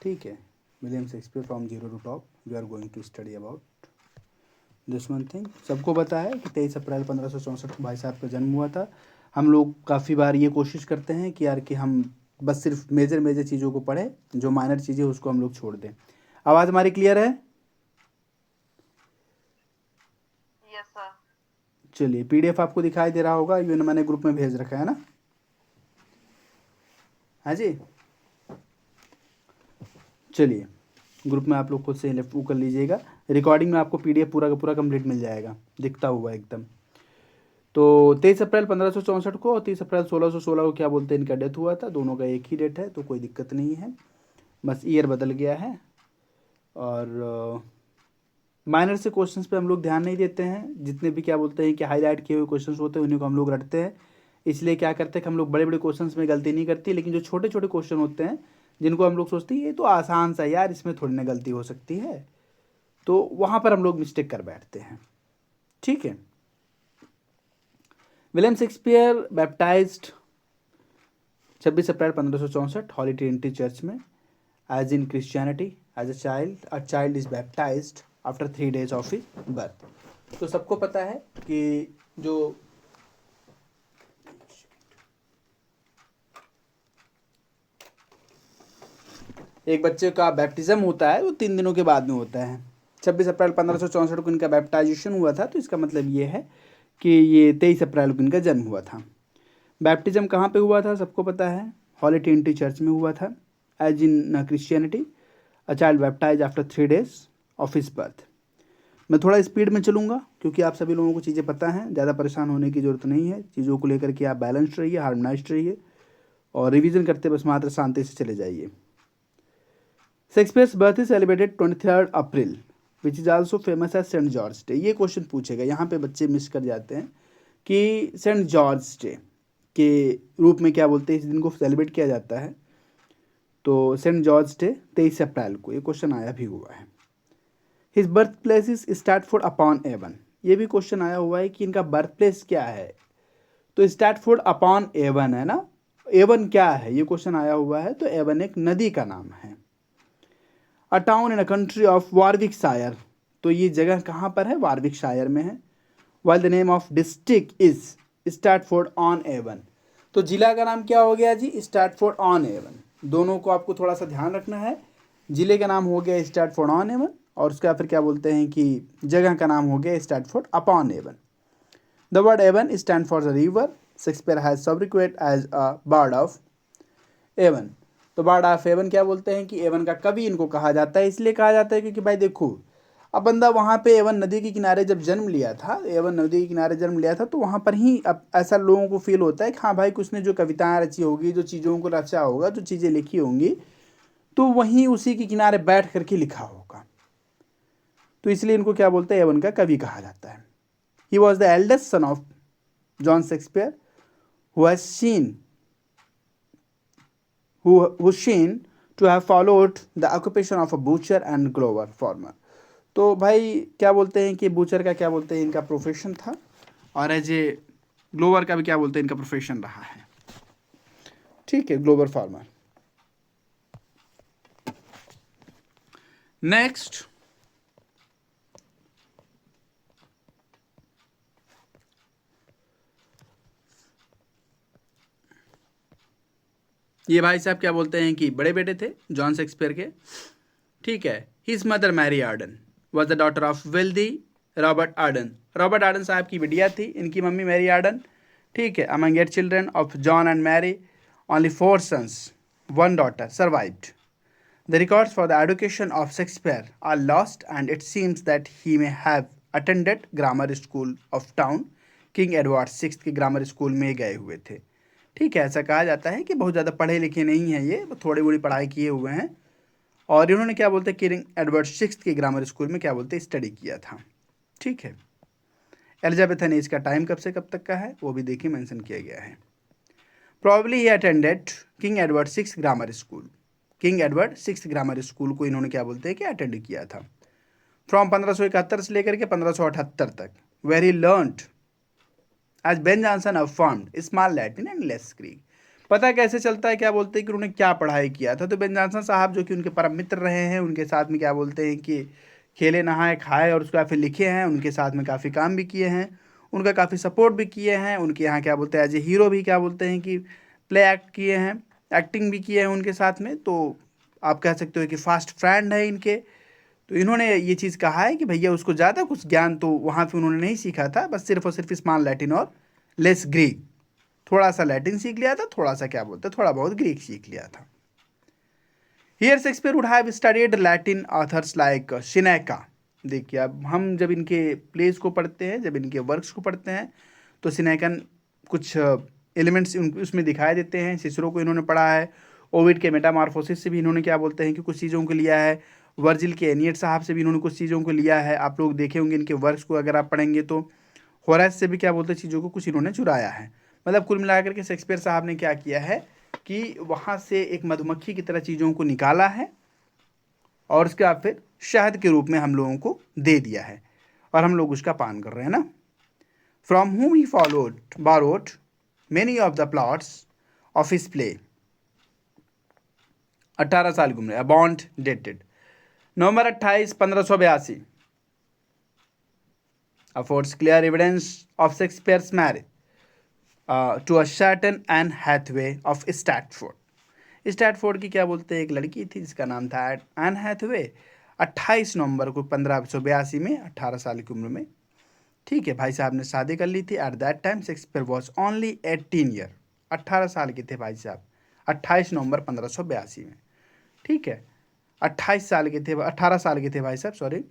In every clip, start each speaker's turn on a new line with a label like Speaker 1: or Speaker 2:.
Speaker 1: ठीक है, William Shakespeare from zero to top we are going to study about this one thing. सबको पता है कि 23 अप्रैल 1564 को भाई साहब का जन्म हुआ था। हम लोग काफ़ी बार ये कोशिश करते हैं कि यार कि हम बस सिर्फ मेजर चीज़ों को पढ़ें, जो माइनर चीज़ें उसको हम लोग छोड़ दें। आवाज़ हमारी क्लियर है?
Speaker 2: Yes sir.
Speaker 1: चलिए, पीडीएफ आपको दिखाई दे रहा होगा, ये मैंने ग्रुप में भेज रखा है ना। हाँ जी, चलिए ग्रुप में आप लोग खुद से लेफ्ट वो कर लीजिएगा। रिकॉर्डिंग में आपको पीडीएफ पूरा का पूरा कंप्लीट मिल जाएगा, दिखता हुआ एकदम। तो 23 अप्रैल 1564 को और 30 अप्रैल 1616 को क्या बोलते हैं, इनका डेथ हुआ था। दोनों का एक ही डेट है, तो कोई दिक्कत नहीं है, बस ईयर बदल गया है। और माइनर से क्वेश्चंस पे हम लोग ध्यान नहीं देते हैं। जितने भी क्या बोलते हैं कि हाईलाइट किए हुए क्वेश्चंस होते हैं उन्हीं को हम लोग रटते हैं। इसलिए क्या करते हैं कि हम लोग बड़े बड़े क्वेश्चंस में गलती नहीं करती, लेकिन जो छोटे छोटे क्वेश्चन होते हैं जिनको हम लोग सोचते हैं ये तो आसान सा यार, इसमें थोड़ी ना गलती हो सकती है, तो वहाँ पर हम लोग मिस्टेक कर बैठते हैं। ठीक है। William Shakespeare baptized 26 April 1564 Holy Trinity Church में। As in Christianity as a child is baptized after 3 days of his birth. तो सबको पता है कि जो एक बच्चे का बैप्टिज्म होता है वो 3 दिनों के बाद में होता है। 26 अप्रैल 1564 को इनका बैप्टाइजेशन हुआ था, तो इसका मतलब ये है कि ये 23 अप्रैल को इनका जन्म हुआ था। बैप्टिज्म कहाँ पे हुआ था सबको पता है, हॉली ट्रिनिटी चर्च में हुआ था। As in Christianity a child baptize after 3 days of his birth. मैं थोड़ा स्पीड में चलूँगा क्योंकि आप सभी लोगों को चीज़ें पता हैं, ज़्यादा परेशान होने की ज़रूरत नहीं है। चीज़ों को लेकर के आप बैलेंस्ड रहिए, हार्मोनाइज्ड रहिए और रिवीजन करते बस मात्र शांति से चले जाइए। Shakespeare's birth is celebrated 23 April which is also famous as Saint George Day. ये क्वेश्चन पूछेगा, यहाँ पे बच्चे मिस कर जाते हैं कि सेंट जॉर्ज डे के रूप में क्या बोलते हैं इस दिन को सेलिब्रेट किया जाता है। तो सेंट जॉर्ज डे 23 अप्रैल को, ये क्वेश्चन आया भी हुआ है। His birth place is Stratford upon Avon. ये भी क्वेश्चन आया हुआ है कि इनका बर्थ प्लेस क्या है, तो स्टैटफोर्ड अपॉन एवन है ना। एवन क्या है ये क्वेश्चन आया हुआ है, तो एवन एक नदी का नाम है। A town in a country of Warwickshire, तो ये जगह कहाँ पर है, वारविकशायर में है। While the name of district is Stratford on Avon, तो जिला का नाम क्या हो गया जी, स्टैटफोर्ड ऑन एवन। दोनों को आपको थोड़ा सा ध्यान रखना है। जिले का नाम हो गया स्टैटफोर्ड ऑन एवन और उसका फिर क्या बोलते हैं कि जगह का नाम हो गया Stratford upon Avon. The word Avon stand for the river. Shakespeare has sobriquet as a bard of Avon. तो बर्ड ऑफ एवन क्या बोलते हैं कि एवन का कवि इनको कहा जाता है। इसलिए कहा जाता है क्योंकि भाई देखो, अब बंदा वहाँ पे एवन नदी के किनारे जब जन्म लिया था, एवन नदी के किनारे जन्म लिया था, तो वहाँ पर ही अब ऐसा लोगों को फील होता है कि हाँ भाई कुछ ने जो कविताएं रची होगी, जो चीज़ों को रचा होगा, जो चीज़ें लिखी होंगी, तो वहीं उसी के किनारे बैठ करके लिखा होगा। तो इसलिए इनको क्या बोलते हैं, एवन का कवि कहा जाता है। He was the eldest son of John Shakespeare who has seen who seen to have followed the occupation of a butcher and glover farmer। तो भाई क्या बोलते हैं कि बूचर का क्या बोलते हैं इनका प्रोफेशन था, और एज ए ग्लोवर का भी क्या बोलते हैं इनका प्रोफेशन रहा है। ठीक है, ग्लोवर फार्मर। नेक्स्ट, ये भाई साहब क्या बोलते हैं कि बड़े बेटे थे जॉन शेक्सपियर के। ठीक है। His mother Mary Arden was the daughter of wealthy Robert Arden. Robert Arden साहब की बिटिया थी इनकी मम्मी मैरी आर्डन। ठीक है। Among 8 children of John and Mary only 4 sons 1 daughter survived। The records for the education of Shakespeare are lost and it seems that he may have attended grammar school of town। King Edward 6 के grammar school में गए हुए थे। ठीक है। ऐसा कहा जाता है कि बहुत ज़्यादा पढ़े लिखे नहीं हैं ये, थोड़ी बड़ी पढ़ाई किए हुए हैं, और इन्होंने क्या बोलते हैं किंग एडवर्ड 6 के ग्रामर स्कूल में क्या बोलते हैं स्टडी किया था। ठीक है। एलिजाबेथन एज का टाइम कब से कब तक का है वो भी देखिए मेंशन किया गया है। Probably he attended king Edward 6 grammar school. King Edward 6 grammar school को इन्होंने क्या बोलते हैं कि अटेंड किया था फ्रॉम 1571 से लेकर के 1578 तक। Where he learned as Ben Jonson affirmed small Latin and less Greek. पता कैसे चलता है, क्या बोलते हैं कि उन्होंने क्या पढ़ाई किया था। तो बेन जॉनसन साहब जो कि उनके परम मित्र रहे हैं, उनके साथ में क्या बोलते हैं कि खेले नहाए खाए और उसको फिर लिखे हैं, उनके साथ में काफ़ी काम भी किए हैं, उनका काफ़ी सपोर्ट भी किए हैं, उनके यहाँ क्या बोलते हैं एज ए हीरो भी क्या बोलते हैं कि प्ले एक्ट किए हैं, एक्टिंग भी किए हैं उनके साथ में। तो आप कह सकते हो कि फास्ट फ्रेंड है इनके। तो इन्होंने ये चीज़ कहा है कि भैया उसको ज़्यादा कुछ ज्ञान तो वहाँ पे उन्होंने नहीं सीखा था, बस सिर्फ और सिर्फ स्मॉल लैटिन और लेस ग्रीक, थोड़ा सा लैटिन सीख लिया था, थोड़ा सा क्या बोलते थोड़ा बहुत ग्रीक सीख लिया था। Here Shakespeare would have studied Latin authors like Seneca. देखिए अब हम जब इनके प्लेस को पढ़ते हैं, जब इनके वर्क्स को पढ़ते हैं, तो सिनेकन कुछ एलिमेंट्स उसमें दिखाई देते हैं। सिसरो को इन्होंने पढ़ा है, ओविड के मेटामॉर्फोसिस से भी इन्होंने क्या बोलते हैं कि कुछ चीज़ों को लिया है, वर्जिल के एनियड साहब से भी इन्होंने कुछ चीज़ों को लिया है। आप लोग देखे होंगे इनके वर्क्स को, अगर आप पढ़ेंगे तो होरेस से भी क्या बोलते हैं चीज़ों को कुछ इन्होंने चुराया है। मतलब कुल मिलाकर के शेक्सपियर साहब ने क्या किया है कि वहाँ से एक मधुमक्खी की तरह चीज़ों को निकाला है और उसके बाद फिर शहद के रूप में हम लोगों को दे दिया है और हम लोग उसका पान कर रहे हैं ना। From whom he borrowed many of the plots of his play। 18 साल की उम्र, bond dated November 28 1582 affords clear evidence of Shakespeare's marriage to a certain Anne Hathaway of Stratford। Stafford की क्या बोलते हैं एक लड़की थी जिसका नाम था एन हैथवे। 28 नवंबर को 1582 में 18 साल की उम्र में, ठीक है, भाई साहब ने शादी कर ली थी। At that time Shakespeare was only 18 year, 18 साल के थे भाई साहब, 28 नवंबर 1582 में, ठीक है, 28 साल के थे, 18 साल के थे भाई साहब, sorry.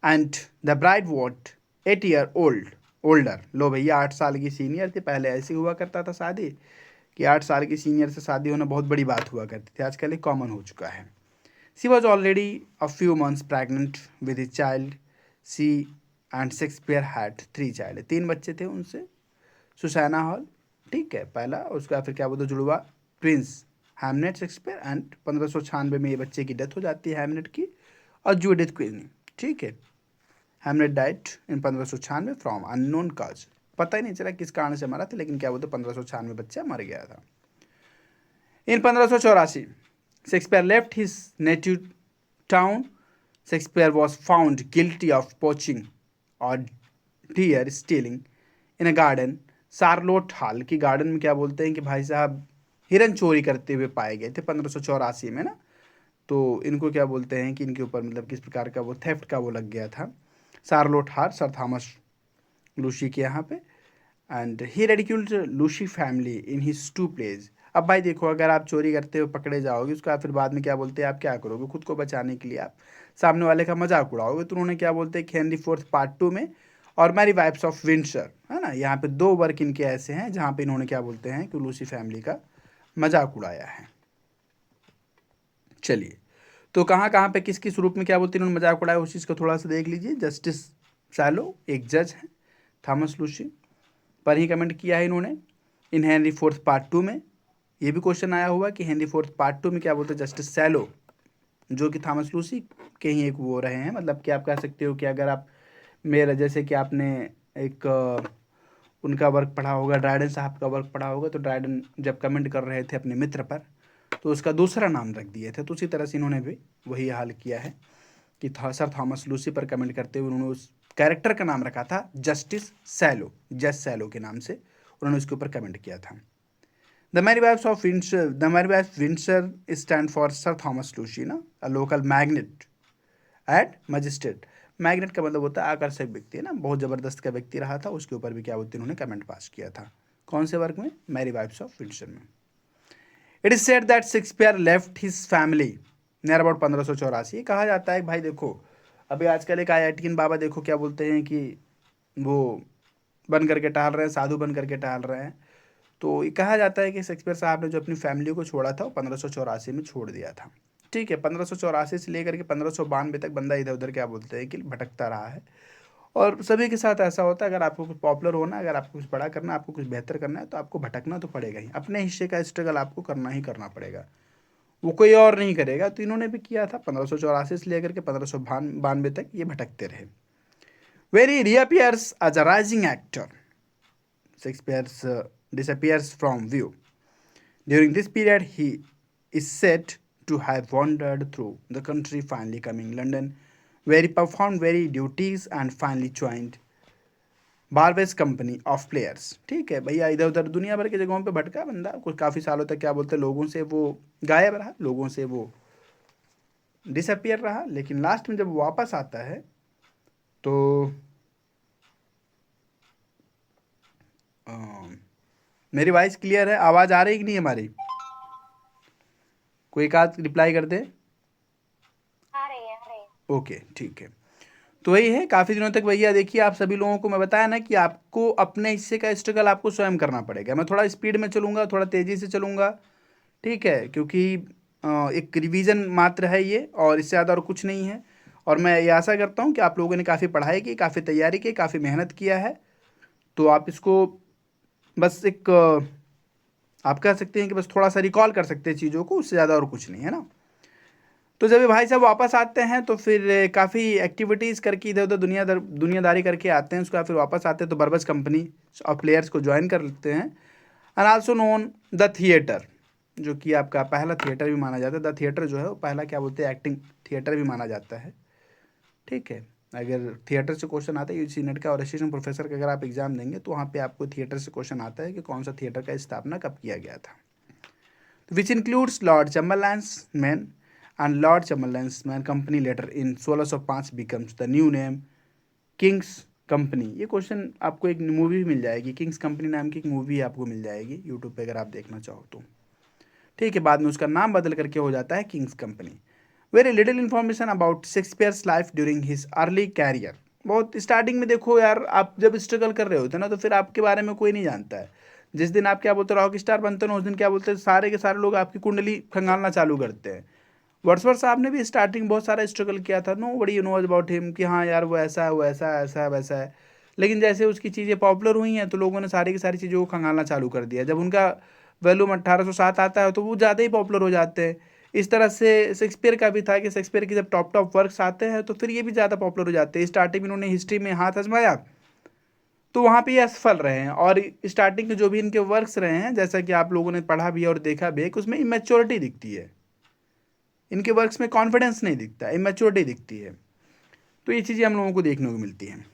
Speaker 1: And the bride what 8 year older. लो भैया 8 साल की सीनियर थी। पहले ऐसे हुआ करता था शादी कि 8 साल की सीनियर से शादी होना बहुत बड़ी बात हुआ करती थी, आजकल ये कॉमन हो चुका है। She was already a few months pregnant with his child. She and Shakespeare had 3 child. 3 बच्चे थे उनसे, सुसैना हॉल, ठीक है, पहला, उसका फिर क्या बोलते जुड़वा ट्विंस हैमनेट शेक्सपियर। एंड 1596 में ये बच्चे की डेथ हो जाती है हैमनेट की और जूडिथ क्वीनी, ठीक है। Hamlet diet in 1596 from unknown cause. पता ही नहीं चला किस कारण से मरा था, लेकिन क्या बोलते 1596 बच्चा मर गया था। इन 1584 Shakespeare left his native town. Shakespeare was found guilty of poaching और डियर स्टीलिंग इन अ गार्डन। शार्लोट हॉल की गार्डन में क्या बोलते हैं कि भाई साहब हिरन चोरी करते हुए पाए गए थे 1584 में ना। तो इनको क्या बोलते हैं कि इनके ऊपर मतलब किस प्रकार का वो थेफ्ट का वो लग गया था Charlecote Hall, sir Thomas Lucy के यहाँ पे। And he ridiculed Lucy family in his 2 plays. अब भाई देखो, अगर आप चोरी करते हुए पकड़े जाओगे, उसका फिर बाद में क्या बोलते हैं आप क्या करोगे, खुद को बचाने के लिए आप सामने वाले का मजाक उड़ाओगे। तो उन्होंने क्या बोलते हैं कि हेनरी फोर्थ पार्ट 2 में और मैरी वाइफ्स ऑफ विंडसर, है ना, यहाँ पे 2 वर्क इनके ऐसे हैं जहाँ पे इन्होंने क्या बोलते हैं कि लूसी फैमिली का मजाक उड़ाया है। चलिए, तो कहाँ कहाँ पे किस किस रूप में क्या बोलते हैं इन्होंने मजाक उड़ाया, उस चीज़ को थोड़ा सा देख लीजिए। जस्टिस सैलो एक जज हैं, थॉमस लूसी पर ही कमेंट किया है इन्होंने। इन हेनरी फोर्थ पार्ट 2 में ये भी क्वेश्चन आया हुआ कि हेनरी फोर्थ पार्ट 2 में क्या बोलते हैं जस्टिस सैलो, जो कि थॉमस लूसी के ही एक वो रहे हैं। मतलब कि आप कह सकते हो कि अगर आप मेरा जैसे कि आपने एक उनका वर्क पढ़ा होगा, ड्राइडन साहब का वर्क पढ़ा होगा, तो ड्राइडन जब कमेंट कर रहे थे अपने मित्र पर तो उसका दूसरा नाम रख दिए थे। तो उसी तरह से इन्होंने भी वही हाल किया है कि सर थॉमस लूसी पर कमेंट करते हुए उन्होंने उस कैरेक्टर का नाम रखा था जस्टिस सैलो, जज सैलो के नाम से उन्होंने उसके ऊपर कमेंट किया था। The Mary wives of Windsor, the Mary wives Windsor stand for sir Thomas Lucy ना, a local magnate at magistrate. Magnate का मतलब होता है आकर्षक व्यक्ति, है ना, बहुत ज़बरदस्त का व्यक्ति रहा था, उसके ऊपर भी क्या बोलते हैं उन्होंने कमेंट पास किया था। कौन से वर्क में, मैरी वाइफ्स ऑफ विंडसर में। It is said that Shakespeare left his family near about 1584। कहा जाता है भाई देखो, अभी आजकल एक आईआईटीएन बाबा देखो क्या बोलते हैं कि वो बन करके टहल रहे हैं, साधु बन करके टहल रहे हैं। तो ये कहा जाता है कि शेक्सपियर साहब ने जो अपनी फैमिली को छोड़ा था वो 1584 में छोड़ दिया था, ठीक है। 1584 से लेकर के 1592 तक बंदा इधर उधर क्या बोलते हैं कि भटकता रहा है। और सभी के साथ ऐसा होता है, अगर आपको कुछ पॉपुलर होना, अगर आपको कुछ बड़ा करना, आपको कुछ बेहतर करना है, तो आपको भटकना तो पड़ेगा ही, अपने हिस्से का स्ट्रगल आपको करना ही करना पड़ेगा, वो कोई और नहीं करेगा। तो इन्होंने भी किया था 1584 से लेकर के 1592 तक ये भटकते रहे। Where he reappears as a rising actor, Shakespeare disappears from view। During this period, he is said to have wandered through the country, finally coming London, where he performed very duties and finally joined Burbage's company of players. ठीक है भैया, इधर उधर दुनिया भर की जगहों पे भटका बंदा, कुछ काफ़ी सालों तक क्या बोलते हैं, लोगों से वो गायब रहा, लोगों से वो डिसअपियर रहा, लेकिन लास्ट में जब वापस आता है तो मेरी वॉइस क्लियर है? आवाज़ आ रही कि नहीं हमारी? कोई एक आध रिप्लाई कर दे।
Speaker 2: आ रही है, आ रही है।
Speaker 1: ओके ठीक है। तो वही है, काफ़ी दिनों तक भैया देखिए, आप सभी लोगों को मैं बताया ना कि आपको अपने हिस्से का स्ट्रगल आपको स्वयं करना पड़ेगा। मैं थोड़ा स्पीड में चलूँगा, थोड़ा तेज़ी से चलूँगा, ठीक है, क्योंकि एक रिवीजन मात्र है ये, और इससे ज़्यादा और कुछ नहीं है। और मैं ये आशा करता हूँ कि आप लोगों ने काफ़ी पढ़ाई की, काफ़ी तैयारी की, काफ़ी मेहनत किया है। तो आप इसको बस एक आप कह सकते हैं कि बस थोड़ा सा रिकॉल कर सकते हैं चीज़ों को, उससे ज़्यादा और कुछ नहीं है ना। तो जब ये भाई साहब वापस आते हैं तो फिर काफ़ी एक्टिविटीज़ करके इधर उधर दुनियादारी करके आते हैं, उसके बाद फिर वापस आते हैं तो बर्बस कंपनी और प्लेयर्स को ज्वाइन कर लेते हैं। And also known the theatre, जो कि आपका पहला थिएटर भी माना जाता है। द थिएटर जो है वो पहला क्या बोलते हैं, एक्टिंग थिएटर भी माना जाता है। ठीक है, अगर थिएटर से क्वेश्चन आता है यूजी नेट का और असिस्टेंट प्रोफेसर का अगर आप एग्जाम देंगे तो वहाँ पे आपको थिएटर से क्वेश्चन आता है कि कौन सा थिएटर का स्थापना कब किया गया था, which includes Lord Chamberlain's men, and Lord Chamberlain's man company later in 1605 becomes the new name King's Company। ये क्वेश्चन आपको एक मूवी भी मिल जाएगी, किंग्स कंपनी नाम की एक मूवी आपको मिल जाएगी यूट्यूब पे अगर आप देखना चाहो तो। ठीक है, बाद में उसका नाम बदल करके हो जाता है King's Company. Very little information about Shakespeare's life during his early career. बहुत स्टार्टिंग में देखो यार, आप जब स्ट्रगल कर रहे होते हैं ना तो फिर आपके बारे में कोई नहीं जानता है। जिस दिन आप क्या बोलते हो रॉक स्टार बनते हो ना, उस दिन क्या बोलते हैं, सारे के सारे लोग आपकी कुंडली खंगालना चालू करते हैं। वर्ड्सवर्थ साहब ने भी स्टार्टिंग बहुत सारा स्ट्रगल किया था, नो बड़ी यू नोज अबाउट हिम, कि हाँ यार वो ऐसा है, वो ऐसा है, ऐसा है, वैसा है। लेकिन जैसे उसकी चीज़ें पॉपुलर हुई हैं तो लोगों ने सारी की सारी चीज़ों को खंगालना चालू कर दिया। जब उनका वैल्यूम 1807 आता है तो वो ज़्यादा ही पॉपुलर हो जाते हैं। इस तरह से शेक्सपियर का भी था कि शेक्सपियर के जब टॉप टॉप वर्क्स आते हैं तो फिर ये भी ज़्यादा पॉपुलर हो जाते हैं। स्टार्टिंग में इन्होंने हिस्ट्री में हाथ आजमाया तो वहाँ पे ये असफल रहे हैं, और स्टार्टिंग के जो भी इनके वर्क्स रहे हैं, जैसा कि आप लोगों ने पढ़ा भी और देखा भी, कि उसमें इमेच्योरिटी दिखती है। इनके वर्क्स में कॉन्फिडेंस नहीं दिखता, इमेच्योरिटी दिखती है। तो ये चीज़ें हम लोगों को देखने को मिलती हैं।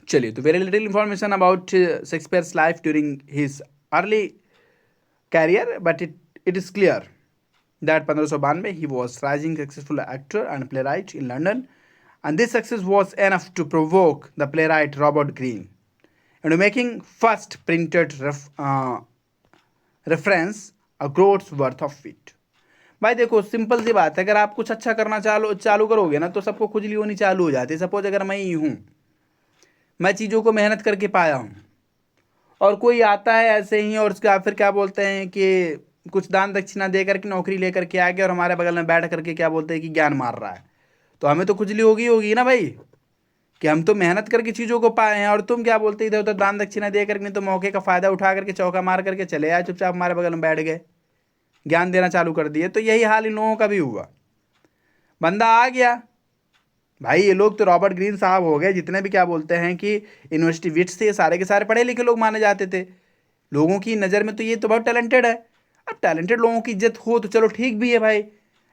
Speaker 1: चलिए, तो very little information about Shakespeare's life during his early career, but it is clear that 1592 he was rising successful actor and playwright in London, and this success was enough to provoke the playwright Robert Greene into making first printed reference a groat's worth of wit। भाई देखो, simple सी बात है, अगर आप कुछ अच्छा करना चालू करोगे ना तो सबको खुजली होनी चालू हो जाती है। सपोज अगर मैं ही हूँ, मैं चीज़ों को मेहनत करके पाया हूँ, और कोई आता है ऐसे ही और उसका फिर क्या बोलते हैं कि कुछ दान दक्षिणा दे करके नौकरी लेकर के आ गया और हमारे बगल में बैठ करके क्या बोलते हैं कि ज्ञान मार रहा है, तो हमें तो खुजली होगी ना भाई, कि हम तो मेहनत करके चीज़ों को पाए हैं और तुम क्या बोलते इधर उधर दान दक्षिणा दे करके, नहीं तो मौके का फ़ायदा उठा करके चौका मार करके चले आए, चुपचाप हमारे बगल में बैठ गए, ज्ञान देना चालू कर दिए। तो यही हाल इन लोगों का भी हुआ। बंदा आ गया भाई, ये लोग तो रॉबर्ट ग्रीन साहब हो गए, जितने भी क्या बोलते हैं कि यूनिवर्सिटी विट्स थे, सारे के सारे पढ़े लिखे लोग माने जाते थे लोगों की नज़र में, तो ये तो बहुत टैलेंटेड है। अब टैलेंटेड लोगों की इज्जत हो तो चलो ठीक भी है भाई,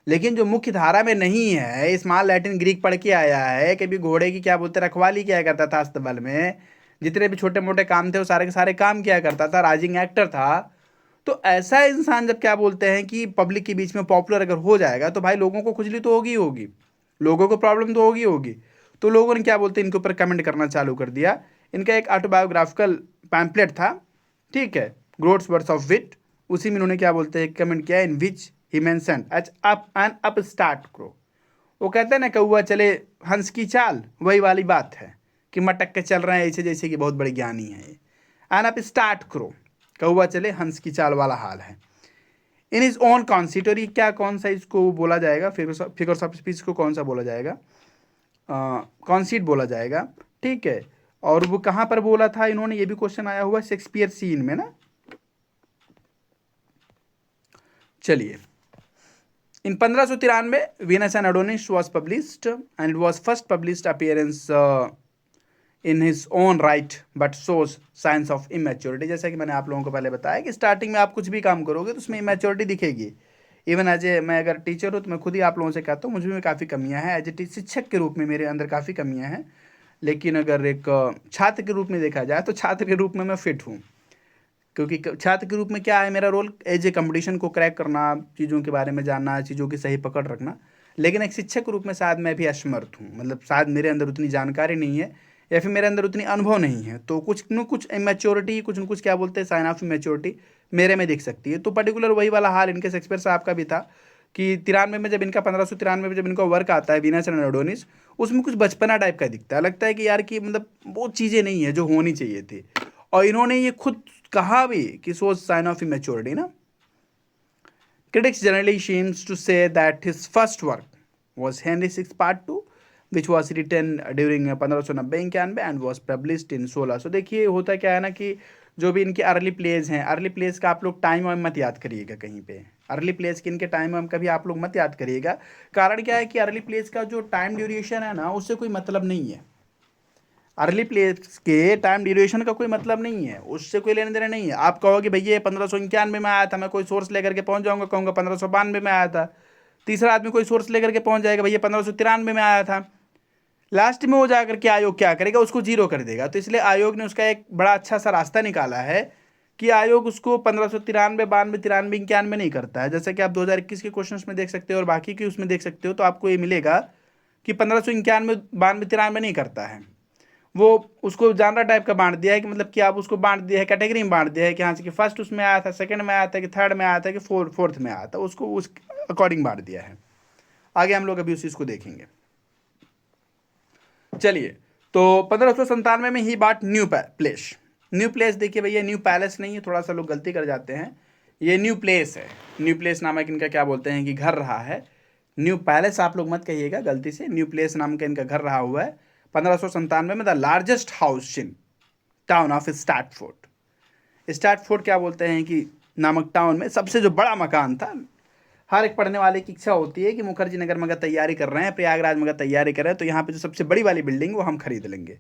Speaker 1: लेकिन जो मुख्य धारा में नहीं है, स्मॉल लैटिन ग्रीक पढ़ के आया है, कभी घोड़े की क्या बोलते रखवाली किया करता था अस्तबल में, जितने भी छोटे मोटे काम थे वो सारे के सारे काम किया करता था, राइजिंग एक्टर था, तो ऐसा इंसान जब क्या बोलते हैं कि पब्लिक के बीच में पॉपुलर अगर हो जाएगा तो भाई लोगों को खुजली तो होगी होगी, लोगों को प्रॉब्लम तो होगी होगी। तो लोगों ने क्या बोलते हैं इनके ऊपर कमेंट करना चालू कर दिया। इनका एक ऑटोबायोग्राफिकल पैम्पलेट था, ठीक है, ग्रोट्स वर्थ ऑफ विट, उसी में इन्होंने क्या बोलते हैं कमेंट किया, in which he mentioned as up and upstart crow. वो कहते हैं ना, कौआ चले हंस की चाल, वही वाली बात है कि मटक के चल रहे हैं ऐसे जैसे कि बहुत बड़े ज्ञानी है। एंड अप स्टार्ट क्रो, कौआ चले हंस की चाल वाला हाल है। इन इज ओन कॉन्सीट, और ये क्या कौन सा इसको बोला जाएगा, फिगर्स ऑफ स्पीच को कौन सा बोला जाएगा, कॉन्सीट बोला जाएगा, ठीक है। और वो कहाँ पर बोला था इन्होंने, ये भी क्वेश्चन आया हुआ शेक्सपियर सीन में ना। चलिए, इन 1593 Venus and Adonis was published and it was first published appearance in his own right but shows science of immaturity. जैसा कि मैंने आप लोगों को पहले बताया कि स्टार्टिंग में आप कुछ भी काम करोगे तो उसमें इमेच्योरिटी दिखेगी। इवन एज ए मैं अगर टीचर हूँ तो मैं खुद ही आप लोगों से कहता हूँ मुझ में काफ़ी कमियाँ हैं। एज ए शिक्षक के रूप में मेरे अंदर काफ़ी कमियाँ हैं, लेकिन अगर एक छात्र के रूप में देखा जाए तो छात्र के रूप में मैं फिट हूँ। क्योंकि छात्र के रूप में क्या है, मेरा रोल एज ए कंपटीशन को क्रैक करना, चीज़ों के बारे में जानना, चीज़ों की सही पकड़ रखना। लेकिन एक शिक्षक के रूप में शायद मैं भी असमर्थ हूँ, मतलब शायद मेरे अंदर उतनी जानकारी नहीं है या फिर मेरे अंदर उतनी अनुभव नहीं है। तो कुछ न कुछ इमेच्योरिटी, कुछ न कुछ क्या बोलते हैं साइन ऑफ इमेच्योरिटी मेरे में दिख सकती है। तो पर्टिकुलर वही वाला हाल इनके शेक्सपियर साहब का भी था कि 93 में जब इनका 1593 में जब इनका वर्क आता है वीनस एंड एडोनिस, उसमें कुछ बचपना टाइप का दिखता है। लगता है कि यार कि मतलब वो चीज़ें नहीं है जो होनी चाहिए थी। और इन्होंने ये खुद कहा भी कि सो साइन ऑफ इमेच्योरिटी ना। Critics generally seems to say that his first work was Henry VI Part 2, which was written during 1590 and was published in 1600। देखिए होता क्या है ना कि जो भी इनके अर्ली प्लेज हैं, अर्ली प्लेज का आप लोग टाइम वाइम मत याद करिएगा कहीं पे। अर्ली प्लेज के इनके टाइम वाइम कभी आप लोग मत याद करिएगा। कारण क्या है कि अर्ली प्लेज का जो टाइम ड्यूरेशन है ना, उससे कोई मतलब नहीं है। अर्ली प्लेस के टाइम ड्यूरेशन का कोई मतलब नहीं है, उससे कोई लेने देने नहीं है। आप कहोगे भैया 1591 में आया था, मैं कोई सोर्स लेकर के पहुंच जाऊंगा, कहूँगा 1592 में आया था। तीसरा आदमी कोई सोर्स लेकर के पहुंच जाएगा, भैया 1593 में आया था। लास्ट में वो जाकर के आयोग क्या करेगा, उसको जीरो कर देगा। तो इसलिए आयोग ने उसका एक बड़ा अच्छा सा रास्ता निकाला है कि आयोग उसको 1593, 92, 93, 91 नहीं करता है। जैसे कि आप 2021 के क्वेश्चन में देख सकते हो और बाकी के उसमें देख सकते हो, तो आपको ये मिलेगा कि 1591, 92, 93 नहीं करता है। वो उसको जानरा टाइप का बांट दिया है कि मतलब कि आप उसको बांट दिया है, कैटेगरी में बांट दिया है कि हाँ कि फर्स्ट उसमें आया था, सेकंड में आया था, कि थर्ड में आया था, कि फोर्थ में आया था, उसको उस अकॉर्डिंग बांट दिया है। आगे हम लोग अभी उस चीज़ को देखेंगे। चलिए, तो 1597 में ही बात न्यू प्लेस। न्यू प्लेस देखिए भैया, न्यू पैलेस नहीं है, थोड़ा सा लोग गलती कर जाते हैं। ये न्यू प्लेस है। न्यू प्लेस नामक इनका क्या बोलते हैं कि घर रहा है। न्यू पैलेस आप लोग मत कहिएगा गलती से, न्यू प्लेस नाम का इनका घर रहा हुआ है। 1597 में the largest house in town of Stafford. Stafford क्या बोलते हैं कि नामक टाउन में सबसे जो बड़ा मकान था। हर एक पढ़ने वाले की इच्छा होती है कि मुखर्जी नगर में अगर तैयारी कर रहे हैं, प्रयागराज में अगर तैयारी कर रहे हैं, तो यहाँ पे जो सबसे बड़ी वाली बिल्डिंग वो हम खरीद लेंगे।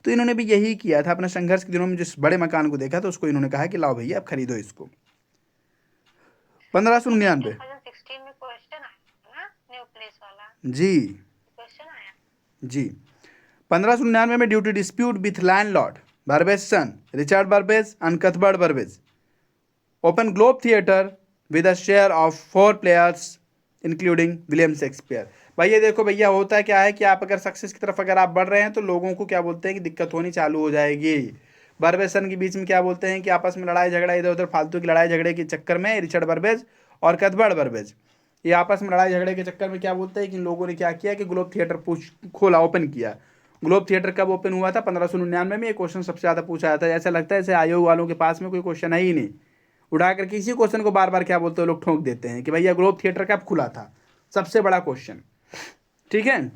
Speaker 1: तो इन्होंने भी यही किया था अपने संघर्ष के दिनों में। जिस बड़े मकान को देखा तो उसको इन्होंने कहा कि लाओ भैया अब खरीदो इसको। 1599
Speaker 2: 2016 में क्वेश्चन आया ना न्यू प्लेस वाला,
Speaker 1: जी
Speaker 2: क्वेश्चन आया
Speaker 1: जी 1599 में due to dispute with landlord Burbage son Richard Burbage and Cuthbert Burbage open Globe theatre with a share of 4 players including William Shakespeare. भाई ये देखो भैया, होता क्या है कि आप अगर सक्सेस की तरफ अगर आप बढ़ रहे हैं तो लोगों को क्या बोलते हैं कि दिक्कत होनी चालू हो जाएगी। बर्बेज सन के बीच में क्या बोलते हैं कि आपस में लड़ाई झगड़ा, इधर उधर फालतू की लड़ाई झगड़े के चक्कर में रिचर्ड बर्बेज और कथबर्ट बर्बेज ये आपस में लड़ाई झगड़े के चक्कर में क्या बोलते हैं कि इन लोगों ने क्या किया कि ग्लोब थिएटर खोला, ओपन किया। ग्लोब थिएटर कब ओपन हुआ था? 1599 में। ये क्वेश्चन सबसे ज़्यादा पूछा जाता है। ऐसा लगता है जैसे आयोग वालों के पास में कोई क्वेश्चन है ही नहीं, उठा करके इसी क्वेश्चन को बार बार क्या बोलते हैं लोग ठोक देते हैं कि भैया ग्लोब थिएटर कब खुला था, सबसे बड़ा क्वेश्चन। ठीक है,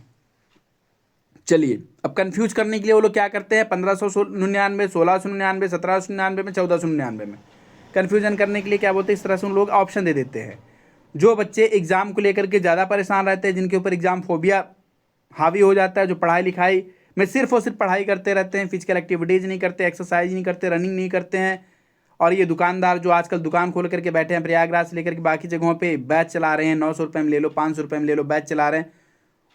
Speaker 1: चलिए अब कंफ्यूज करने के लिए वो लोग क्या करते हैं 1599, 1699, 1799 में, 1499 में कंफ्यूजन करने के लिए क्या बोलते हैं, इस तरह से उन लोग ऑप्शन दे देते हैं। जो बच्चे एग्जाम को लेकर के ज़्यादा परेशान रहते हैं, जिनके ऊपर एग्जाम फोबिया हावी हो जाता है, जो पढ़ाई लिखाई में सिर्फ और सिर्फ पढ़ाई करते रहते हैं, फिजिकल एक्टिविटीज़ नहीं करते, एक्सरसाइज नहीं करते, रनिंग नहीं करते हैं, और ये दुकानदार जो आजकल दुकान खोल करके बैठे हैं प्रयागराज से लेकर के बाकी जगहों पे बैच चला रहे हैं, 900 रुपये में ले लो, 500 रुपये में ले लो, बैच चला रहे हैं,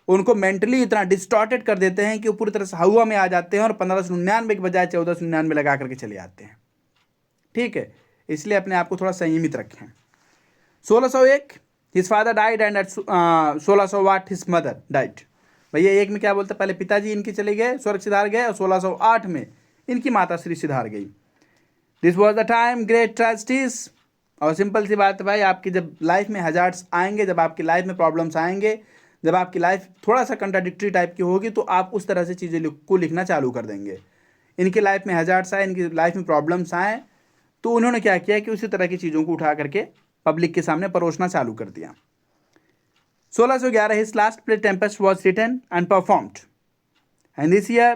Speaker 1: उनको मेंटली इतना डिस्टॉर्टेड कर देते हैं कि वो पूरी तरह से हवा में आ जाते हैं और 1599 के बजाय 1499 लगा करके चले जाते हैं। ठीक है, इसलिए अपने आप को थोड़ा संयमित रखें। 1601 his father died and at 1608 his mother died. भैया एक में क्या बोलते हैं, पहले पिताजी इनके चले गए, स्वर्ग सिधार गए, और 1608 में इनकी माता श्री सिधार गई। This was the time great tragedies. और सिंपल सी बात है भाई, आपकी जब लाइफ में हजार्ड्स आएंगे, जब आपकी लाइफ में प्रॉब्लम्स आएंगे, जब आपकी लाइफ थोड़ा सा कंट्राडिक्टरी टाइप की होगी, तो आप उस तरह से चीज़ें को लिखना चालू कर देंगे। इनकी लाइफ में हजार्ड्स आए, इनकी लाइफ में प्रॉब्लम्स आए, तो उन्होंने क्या किया कि उसी तरह की चीज़ों को उठा करके पब्लिक के सामने परोसना चालू कर दिया। 1611 his last play Tempest was written and performed, and this year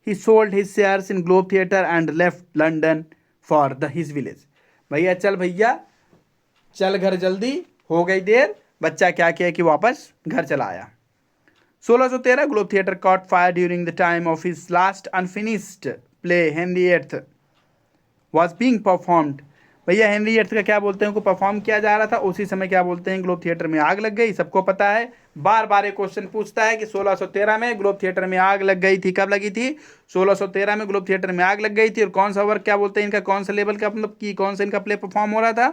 Speaker 1: he sold his shares in Globe Theatre and left London for his village। भैया चल भैया चल घर जल्दी, हो गई देर। बच्चा क्या किया कि वापस घर चला आया। 1613 globe theatre cot fire during the time of his last unfinished play Henry eighth was being performed. भैया हेनरी एट्थ का क्या बोलते हैं को परफॉर्म किया जा रहा था, उसी समय क्या बोलते हैं ग्लोब थिएटर में आग लग गई। सबको पता है, बार बार एक क्वेश्चन पूछता है कि 1613 में ग्लोब थिएटर में आग लग गई थी। कब लगी थी? 1613 में ग्लोब थिएटर में आग लग गई थी। और कौन सा वर्क क्या बोलते हैं इनका, कौन सा लेवल का, मतलब कि कौन सा इनका प्ले परफॉर्म हो रहा था?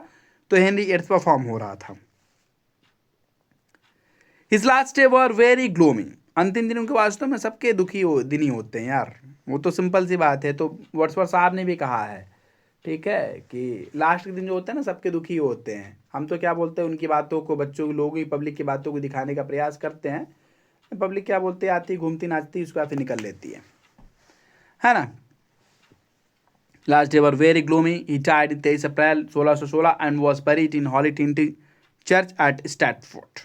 Speaker 1: तो हेनरी एट्थ परफॉर्म हो रहा था। His last day were very gloomy. अंतिम दिनों के वास्तव में सबके दुखी दिन ही होते हैं यार, वो तो सिंपल सी बात है। तो वर्ड्सवर्थ साहब ने भी कहा है, ठीक है, कि लास्ट के दिन जो होते हैं ना सबके दुखी होते हैं। हम तो क्या बोलते हैं उनकी बातों को, बच्चों के लोगों की, पब्लिक की बातों को दिखाने का प्रयास करते हैं। पब्लिक क्या बोलती है, आती घूमती नाचती, उसके बाद फिर निकल लेती है ना। Last day were very gloomy. He died 23 April 1616 and was buried in Holy Trinity Church at Stratford.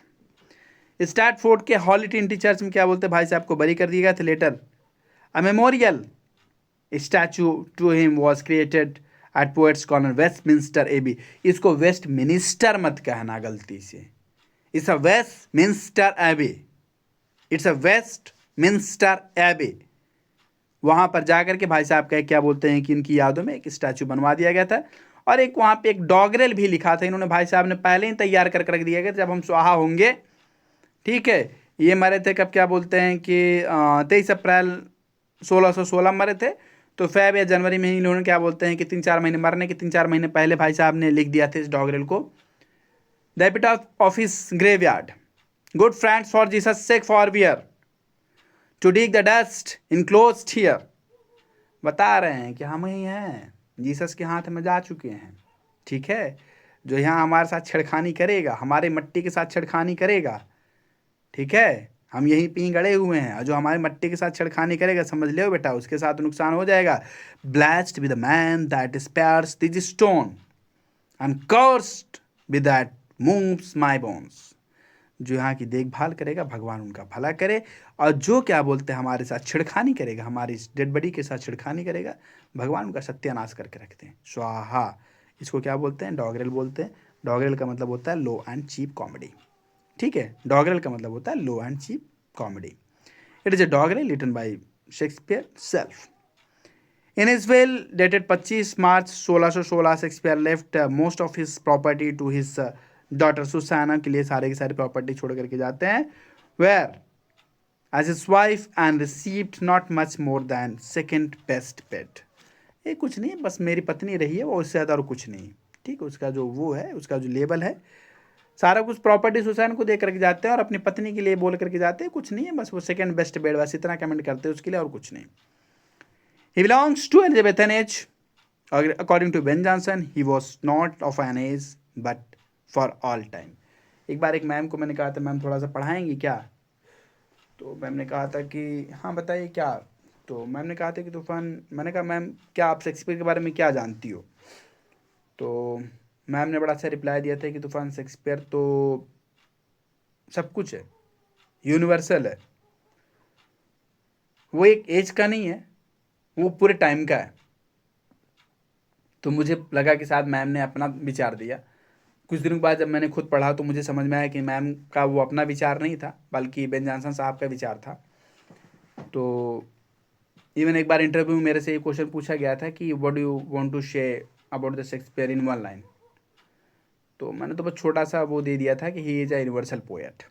Speaker 1: Stratford के हॉली ट्रिनिटी चर्च में क्या बोलते हैं, भाई साहब को बरी कर दिया गया था। Later a memorial statue to him was created at Poets' Corner Westminster Abbey. इसको वेस्टमिनिस्टर मत कहना गलती से, it's a Westminster Abbey, it's a Westminster Abbey. वहाँ पर जाकर के भाई साहब का क्या बोलते हैं कि इनकी यादों में एक स्टैचू बनवा दिया गया था। और एक वहाँ पे एक डॉगरेल भी लिखा था इन्होंने, भाई साहब ने पहले ही तैयार कर रख दिया गया जब हम स्वाहा होंगे। ठीक है, ये मरे थे कब, क्या बोलते हैं कि 23 अप्रैल 1616 मरे थे। तो फेब या जनवरी में ही इन्होंने क्या बोलते हैं कि 3-4 महीने, मरने के 3-4 महीने पहले भाई साहब ने लिख दिया था इस डॉगरेल को। The epitaph of his graveyard, good friends for Jesus sake forbear to dig the dust enclosed here. बता रहे हैं कि हम ही हैं, जीसस के हाथ में जा चुके हैं। ठीक है, जो यहाँ हमारे साथ छेड़खानी करेगा, हमारे मट्टी के साथ छेड़खानी करेगा, ठीक है, हम यहीं पे गड़े हुए हैं, और जो हमारी मट्टी के साथ छेड़खानी करेगा, समझ लो बेटा, उसके साथ नुकसान हो जाएगा। Blessed with the man that spares this stone and cursed with that moves my bones. जो यहाँ की देखभाल करेगा, भगवान उनका भला करे। और जो क्या बोलते हैं हमारे साथ छेड़खानी करेगा, हमारी इस डेड बॉडी के साथ छेड़खानी करेगा, भगवान उनका सत्यानाश करके रखते हैं। स्वाहा। इसको क्या बोलते हैं? डॉगरेल बोलते हैं। डॉगरेल का मतलब होता है लो एंड चीप कॉमेडी। ठीक है, डॉगरेल का मतलब होता है low and cheap comedy. It is a doggerel written by Shakespeare self. In his will dated 25 March 1616 Shakespeare left most of his property to his daughter Susanna के लिए सारे की सारी प्रॉपर्टी छोड़ करके जाते हैं। Whereas his wife and received not much more than second best bed. ये कुछ नहीं, बस मेरी पत्नी रही है, वो उससे ज़्यादा और कुछ नहीं। ठीक है, उसका जो वो है, उसका जो लेबल है, सारा कुछ प्रॉपर्टी सुसान को दे करके जाते हैं और अपनी पत्नी के लिए बोल करके जाते हैं, कुछ नहीं है, बस वो सेकंड बेस्ट बेड, बस इतना कमेंट करते हैं उसके लिए और कुछ नहीं। He belongs to Elizabethan age. According to Ben Jonson he was not of an age but for all time. एक बार एक मैम को मैंने कहा था, मैम थोड़ा सा पढ़ाएंगी क्या? तो मैम ने कहा था कि हाँ बताइए क्या। तो मैम ने कहा था कि तूफान, मैंने कहा मैम क्या आप शेक्सपियर के बारे में क्या जानती हो? तो मैम ने बड़ा अच्छा रिप्लाई दिया था कि तूफान शेक्सपियर तो सब कुछ है, यूनिवर्सल है, वो एक एज का नहीं है, वो पूरे टाइम का है। तो मुझे लगा कि शायद मैम ने अपना विचार दिया। कुछ दिनों के बाद जब मैंने खुद पढ़ा तो मुझे समझ में आया कि मैम का वो अपना विचार नहीं था, बल्कि बेन जॉनसन साहब का विचार था। तो इवन एक बार इंटरव्यू में मेरे से ये क्वेश्चन पूछा गया था कि what do you want to say about the Shakespeare in one line. तो मैंने तो बस छोटा सा वो दे दिया था कि he is a universal poet.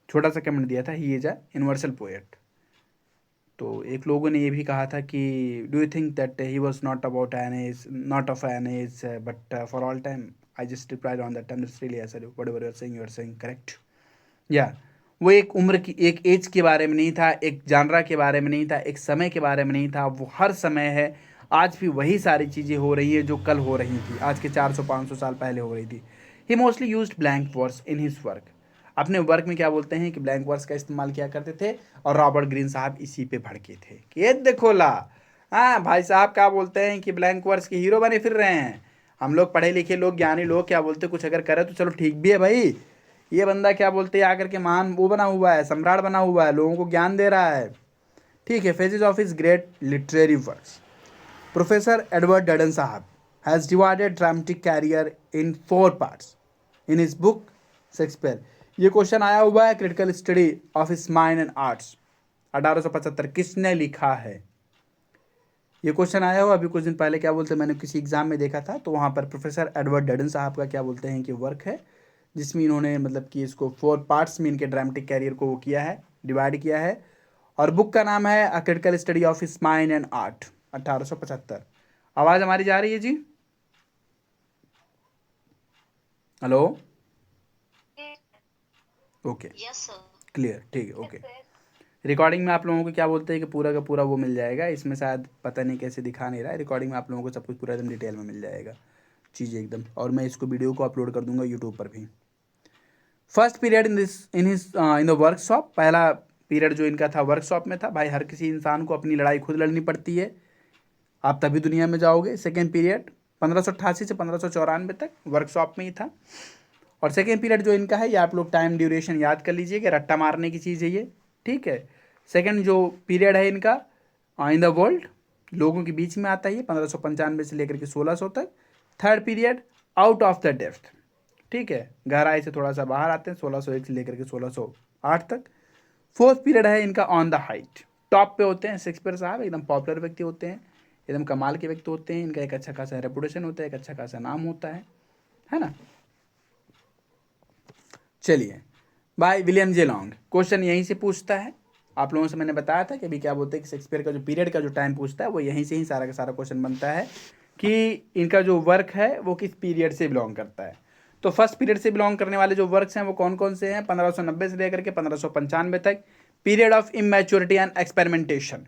Speaker 1: छोटा सा कमेंट दिया था, he is a universal poet. तो एक लोगों ने ये भी कहा था कि do you think that he was not about an age, not of an age but for all time. I just replied on that time that's really answer whatever you are saying correct. या वो एक उम्र की, एक as के बारे में नहीं था, एक जानरा के बारे में नहीं था, एक समय के बारे में नहीं था, वो हर समय है। आज भी वही सारी चीज़ें हो रही है जो कल हो रही थी, आज के 400-500 साल पहले हो रही थी। He mostly used blank words in his work. अपने वर्क में क्या बोलते हैं कि ब्लैंक वर्ड्स का इस्तेमाल किया करते थे। और रॉबर्ट ग्रीन साहब इसी पे भड़के थे कि ये देखो ला, हाँ भाई साहब क्या बोलते हैं कि ब्लैंक वर्ड्स के हीरो बने फिर रहे हैं। हम लोग पढ़े लिखे लोग, ज्ञानी लोग क्या बोलते, कुछ अगर करे तो चलो ठीक भी है भाई, ये बंदा क्या बोलते हैं आकर के महान वो बना हुआ है, सम्राट बना हुआ है, लोगों को ज्ञान दे रहा है। ठीक है, phases of his great literary works. Professor Edward Dowden साहब has divided dramatic career in 4 parts in his book Shakespeare. ये क्वेश्चन आया हुआ है critical study of mind and arts 1875 किसने लिखा है। ये क्वेश्चन आया हुआ अभी कुछ दिन पहले, क्या बोलते हैं, मैंने किसी एग्जाम में देखा था, तो वहाँ पर प्रोफेसर एडवर्ड डडन साहब का क्या बोलते हैं कि वर्क है, जिसमें इन्होंने मतलब कि इसको 4 पार्ट्स में इनके ड्रामेटिक कैरियर को वो किया है, डिवाइड किया है। और बुक का नाम है a critical study of mind and art 1875। आवाज़ हमारी जा रही है जी? Hello? Okay,
Speaker 2: yes sir.
Speaker 1: Clear, ठीक है, ओके। रिकॉर्डिंग में आप लोगों को क्या बोलते हैं कि पूरा का पूरा वो मिल जाएगा, इसमें शायद पता नहीं कैसे दिखा नहीं रहा है, रिकॉर्डिंग में आप लोगों को सब कुछ पूरा एकदम डिटेल में मिल जाएगा चीज़ें एकदम, और मैं इसको वीडियो को अपलोड कर दूंगा यूट्यूब पर भी। First period in the workshop, पहला पीरियड जो इनका था वर्कशॉप में था। भाई हर किसी इंसान को अपनी लड़ाई खुद लड़नी पड़ती है, आप तभी दुनिया में जाओगे। सेकेंड पीरियड 1588 से 1594 तक वर्कशॉप में ही था। और सेकेंड पीरियड जो इनका है, ये आप लोग टाइम ड्यूरेशन याद कर लीजिए कि रट्टा मारने की चीज़ है ये, ठीक है। सेकेंड जो पीरियड है इनका इन द वर्ल्ड, लोगों के बीच में आता है ये 1595 से लेकर के 1600 तक। Third period out of the depth, ठीक है, गहराई से थोड़ा सा बाहर आते हैं 1601 से लेकर के 1608 तक। फोर्थ पीरियड है इनका ऑन द हाइट, टॉप पे होते हैं शेक्सपियर साहब, एकदम पॉपुलर व्यक्ति होते हैं, एकदम कमाल के व्यक्ति होते हैं, इनका एक अच्छा खासा रेपुटेशन होता है, एक अच्छा खासा नाम होता है ना। चलिए, by William J long, question यहीं से पूछता है। आप लोगों से मैंने बताया था कि अभी क्या बोलते हैं कि शेक्सपियर का जो पीरियड का जो टाइम पूछता है वो यहीं से ही सारा का सारा क्वेश्चन बनता है कि इनका जो वर्क है वो किस पीरियड से बिलोंग करता है। तो फर्स्ट पीरियड से बिलोंग करने वाले जो वर्क्स हैं वो कौन कौन से हैं, 1590 से लेकर के 1595 तक, period of immaturity and experimentation.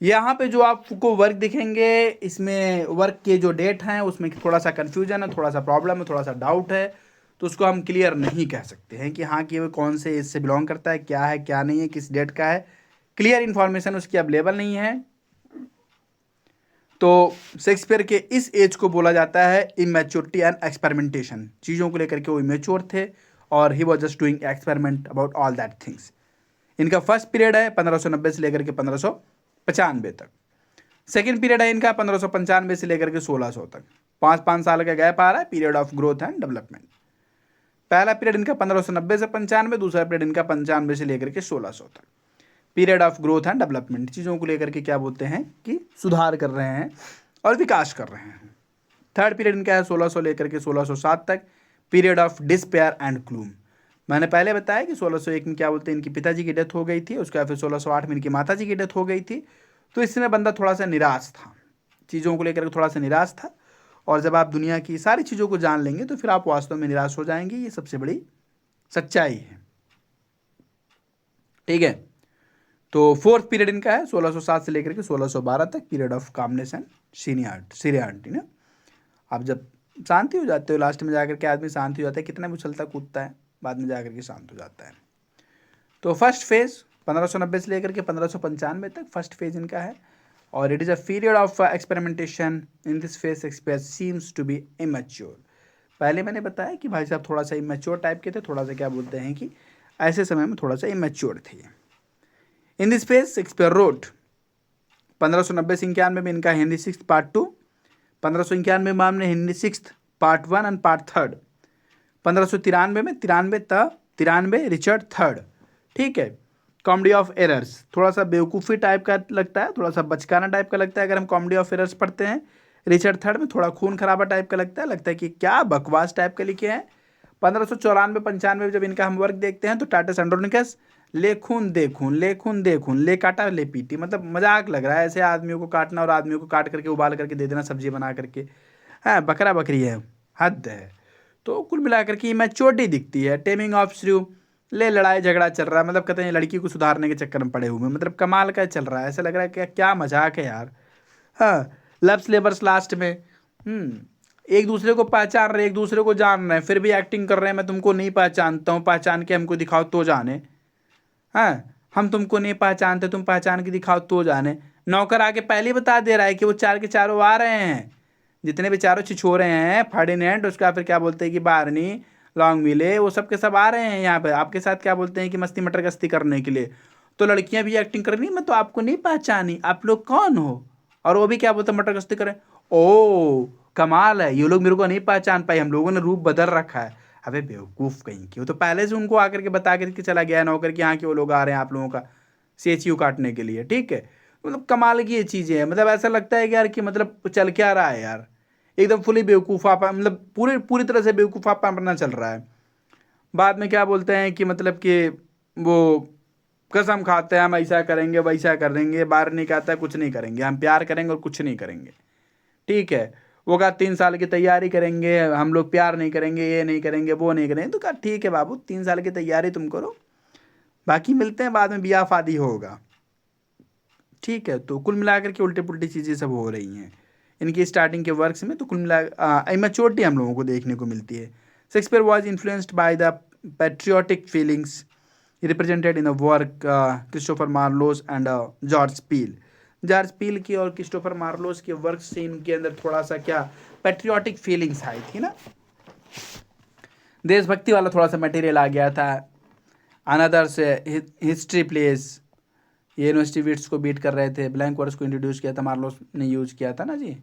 Speaker 1: यहाँ पे जो आपको वर्क दिखेंगे, इसमें वर्क के जो डेट हैं उसमें थोड़ा सा कन्फ्यूजन है, थोड़ा सा प्रॉब्लम है, थोड़ा सा डाउट है, तो उसको हम क्लियर नहीं कह सकते हैं कि हाँ कि वो कौन से एज से बिलोंग करता है, क्या नहीं है, किस डेट का है, क्लियर इन्फॉर्मेशन उसकी अवेलेबल नहीं है। तो शेक्सपियर के इस एज को बोला जाता है इमैच्योरिटी एंड एक्सपेरिमेंटेशन, चीज़ों को लेकर के वो इमेच्योर थे और he was just doing experiment about all that things. इनका फर्स्ट पीरियड है 1590 से लेकर के 1595 तक। सेकेंड पीरियड है इनका 1595 से लेकर के 1600 तक, 5 साल का गैप आ रहा है, period of growth and development. पहला पीरियड इनका 1590 से 95, दूसरा पीरियड इनका 95 से लेकर के 1600 तक, period of growth and development, चीज़ों को लेकर के क्या बोलते हैं कि सुधार कर रहे हैं और विकास कर रहे हैं। थर्ड पीरियड इनका है 1600 लेकर के 1607 तक, period of despair and gloom. मैंने पहले बताया कि 1601 में क्या बोलते हैं इनकी पिताजी की डेथ हो गई थी, उसके बाद फिर 1608 में इनकी माता जी की डेथ हो गई थी, तो इस समय बंदा थोड़ा सा निराश था, चीज़ों को लेकर के थोड़ा सा निराश था। और जब आप दुनिया की सारी चीज़ों को जान लेंगे तो फिर आप वास्तव में निराश हो जाएंगे, ये सबसे बड़ी सच्चाई है, ठीक है। तो फोर्थ पीरियड इनका है 1607 से लेकर के 1612 तक, पीरियड ऑफ कामनेस एंड सीरियरिटी ना। आप जब शांति हो जाते हो, लास्ट में जाकर के आदमी शांत हो जाता है, कितना भी उछलता कूदता है, बाद में जाकर के शांत हो जाता है। तो फर्स्ट फेज 1590 से लेकर के 1595 तक फर्स्ट फेज इनका है, और it is a period of experimentation. In this phase Shakespeare seems to be immature. पहले मैंने बताया कि भाई साहब थोड़ा सा इमेच्योर टाइप के थे, थोड़ा सा क्या बोलते हैं कि ऐसे समय में थोड़ा सा इमेच्योर थे। In this phase Shakespeare wrote 1590 से 91 में इनका हिंदी 6th पार्ट 2, 1591 में Hindi 6th part 1 and part 3, 1593 में 93 रिचर्ड थर्ड, ठीक है। कॉमेडी ऑफ एरर्स, थोड़ा सा बेवकूफ़ी टाइप का लगता है, थोड़ा सा बचकाना टाइप का लगता है अगर हम कॉमेडी ऑफ एरर्स पढ़ते हैं। रिचर्ड थर्ड में थोड़ा खून खराबा टाइप का लगता है कि क्या बकवास टाइप का लिखे हैं। 1594-95 में जब इनका हम वर्क देखते हैं तो टाइटस एंड्रोनिकस, ले खून दे खून, ले खून दे खून, ले काटा ले पीटी, मतलब मजाक लग रहा है ऐसे आदमियों को काटना और आदमियों को काट करके उबाल करके दे देना सब्जी बना करके, हाँ बकरा बकरी है, हद है। तो कुल मिलाकर के मैच्योरिटी दिखती है। टेमिंग ऑफ श्रू, ले लड़ाई झगड़ा चल रहा है, मतलब कहते हैं लड़की को सुधारने के चक्कर में पड़े हुए, मतलब कमाल का चल रहा है, ऐसा लग रहा है कि क्या मजाक है यार। हाँ, लव्स लेबर्स लास्ट में एक दूसरे को पहचान रहे, एक दूसरे को जान रहे हैं, फिर भी एक्टिंग कर रहे हैं मैं तुमको नहीं पहचानता हूँ, पहचान के हमको दिखाओ तो जाने। हाँ, हम तुमको नहीं पहचानते, तुम पहचान के दिखाओ तो जाने। नौकर आके पहले ही बता दे रहा है कि वो 4 के 4 आ रहे हैं, जितने भी चारों छिछोरे हैं, फर्डिनेंड, उसका फिर क्या बोलते हैं कि बारनी, लॉन्ग मिले, वो सब के सब आ रहे हैं यहाँ पे आपके साथ क्या बोलते हैं कि मस्ती मटर गस्ती करने के लिए। तो लड़कियां भी एक्टिंग कर रही, मैं तो आपको नहीं पहचानी, आप लोग कौन हो, और वो भी क्या बोलते हैं मटर गस्ती करें। ओ कमाल है, ये लोग मेरे को नहीं पहचान पाए, हम लोगों ने रूप बदल रखा है, अबे बेवकूफ़ कहीं की, वो तो पहले से उनको आकर के बता करके चला गया नौकर कि हाँ कि वो लोग आ रहे हैं आप लोगों का CHU काटने के लिए, ठीक है। मतलब कमाल की ये चीज़ें हैं, मतलब ऐसा लगता है कि यार कि मतलब चल क्या रहा है यार, एकदम फुली बेवकूफ़ा, मतलब पूरी पूरी तरह से बेवकूफ़ा पना चल रहा है। बाद में क्या बोलते हैं कि मतलब कि वो कसम खाते हैं हम ऐसा करेंगे वैसा करेंगे, बाहर नहीं कहता है कुछ नहीं करेंगे, हम प्यार करेंगे और कुछ नहीं करेंगे, ठीक है। वो कहा 3 साल की तैयारी करेंगे हम लोग, प्यार नहीं करेंगे, ये नहीं करेंगे, वो नहीं करेंगे। तो कहा ठीक है बाबू, 3 साल की तैयारी तुम करो, बाकी मिलते हैं बाद में, ब्याह शादी होगा, ठीक है। तो कुल मिलाकर के उल्टे पुल्टी चीज़ें सब हो रही हैं इनकी स्टार्टिंग के वर्क्स में। तो कुल मिला इमेच्योरिटी हम लोगों को देखने को मिलती है। Shakespeare was influenced by the patriotic feelings represented in the work Christopher Marlowe's and George Peele. George Peele की और क्रिस्टोफर मार्लोस के वर्क से इनके अंदर थोड़ा सा क्या पेट्रियोटिक फीलिंग्स आई थी ना, देशभक्ति वाला थोड़ा सा मटेरियल आ गया था। अनदर से हिस्ट्री प्लेस, ये यूनिवर्सिटी विट्स को बीट कर रहे थे, ब्लैंक वर्ड्स को इंट्रोड्यूस किया था मार्लोस ने, यूज किया था ना जी।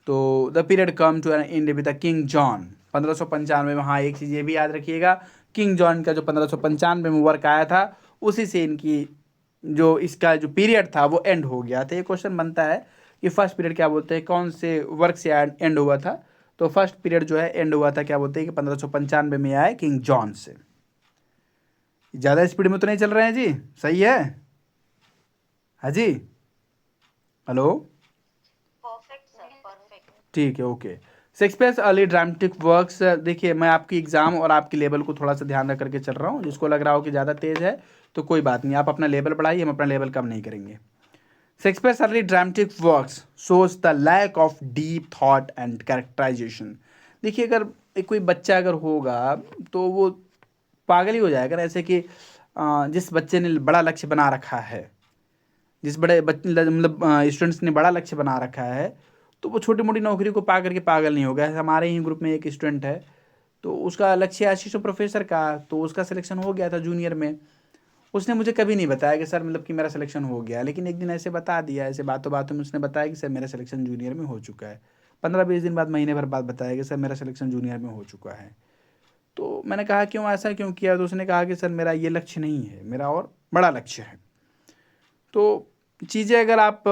Speaker 1: तो the period come to an end with the King John 1595 में। हाँ एक चीज़ ये भी याद रखिएगा, किंग जॉन का जो 1595 में वर्क आया था उसी से इनकी जो इसका जो पीरियड था वो एंड हो गया था। ये क्वेश्चन बनता है कि फर्स्ट पीरियड क्या बोलते हैं, कौन से वर्क से एंड हुआ था। तो फर्स्ट पीरियड जो है एंड हुआ था क्या बोलते हैं कि 1595 में आया किंग जॉन से। ज़्यादा स्पीड में तो नहीं चल रहे हैं जी, सही है हाँ जी, हेलो,
Speaker 2: परफेक्ट सर, परफेक्ट।
Speaker 1: ठीक है okay. Shakespeare's early dramatic works, देखिए मैं आपकी एग्जाम और आपके लेवल को थोड़ा सा ध्यान रख करके चल रहा हूँ, जिसको लग रहा हो कि ज़्यादा तेज़ है तो कोई बात नहीं, आप अपना लेवल बढ़ाइए, हम अपना लेवल कम नहीं करेंगे। Shakespeare's early dramatic works shows the lack of deep thought and characterization. देखिए अगर एक कोई बच्चा अगर होगा तो वो पागल ही हो जाएगा ना, ऐसे कि जिस बच्चे ने बड़ा लक्ष्य बना रखा है, जिस बड़े मतलब स्टूडेंट्स ने बड़ा लक्ष्य बना रखा है, तो वो छोटी मोटी नौकरी को पा करके पागल नहीं होगा। हमारे ही ग्रुप में एक स्टूडेंट है, तो उसका लक्ष्य असिस्टेंट प्रोफेसर का, तो उसका सिलेक्शन हो गया था जूनियर में। उसने मुझे कभी नहीं बताया कि सर मतलब कि मेरा सिलेक्शन हो गया, लेकिन एक दिन ऐसे बता दिया, ऐसे बातों बातों में उसने बताया कि सर मेरा सिलेक्शन जूनियर में हो चुका है। 15-20 दिन बाद, महीने भर बाद बताया कि सर मेरा सिलेक्शन जूनियर में हो चुका है। तो मैंने कहा क्यों, ऐसा क्यों किया? तो उसने कहा कि सर मेरा ये लक्ष्य नहीं है, मेरा और बड़ा लक्ष्य है। तो चीज़ें अगर आप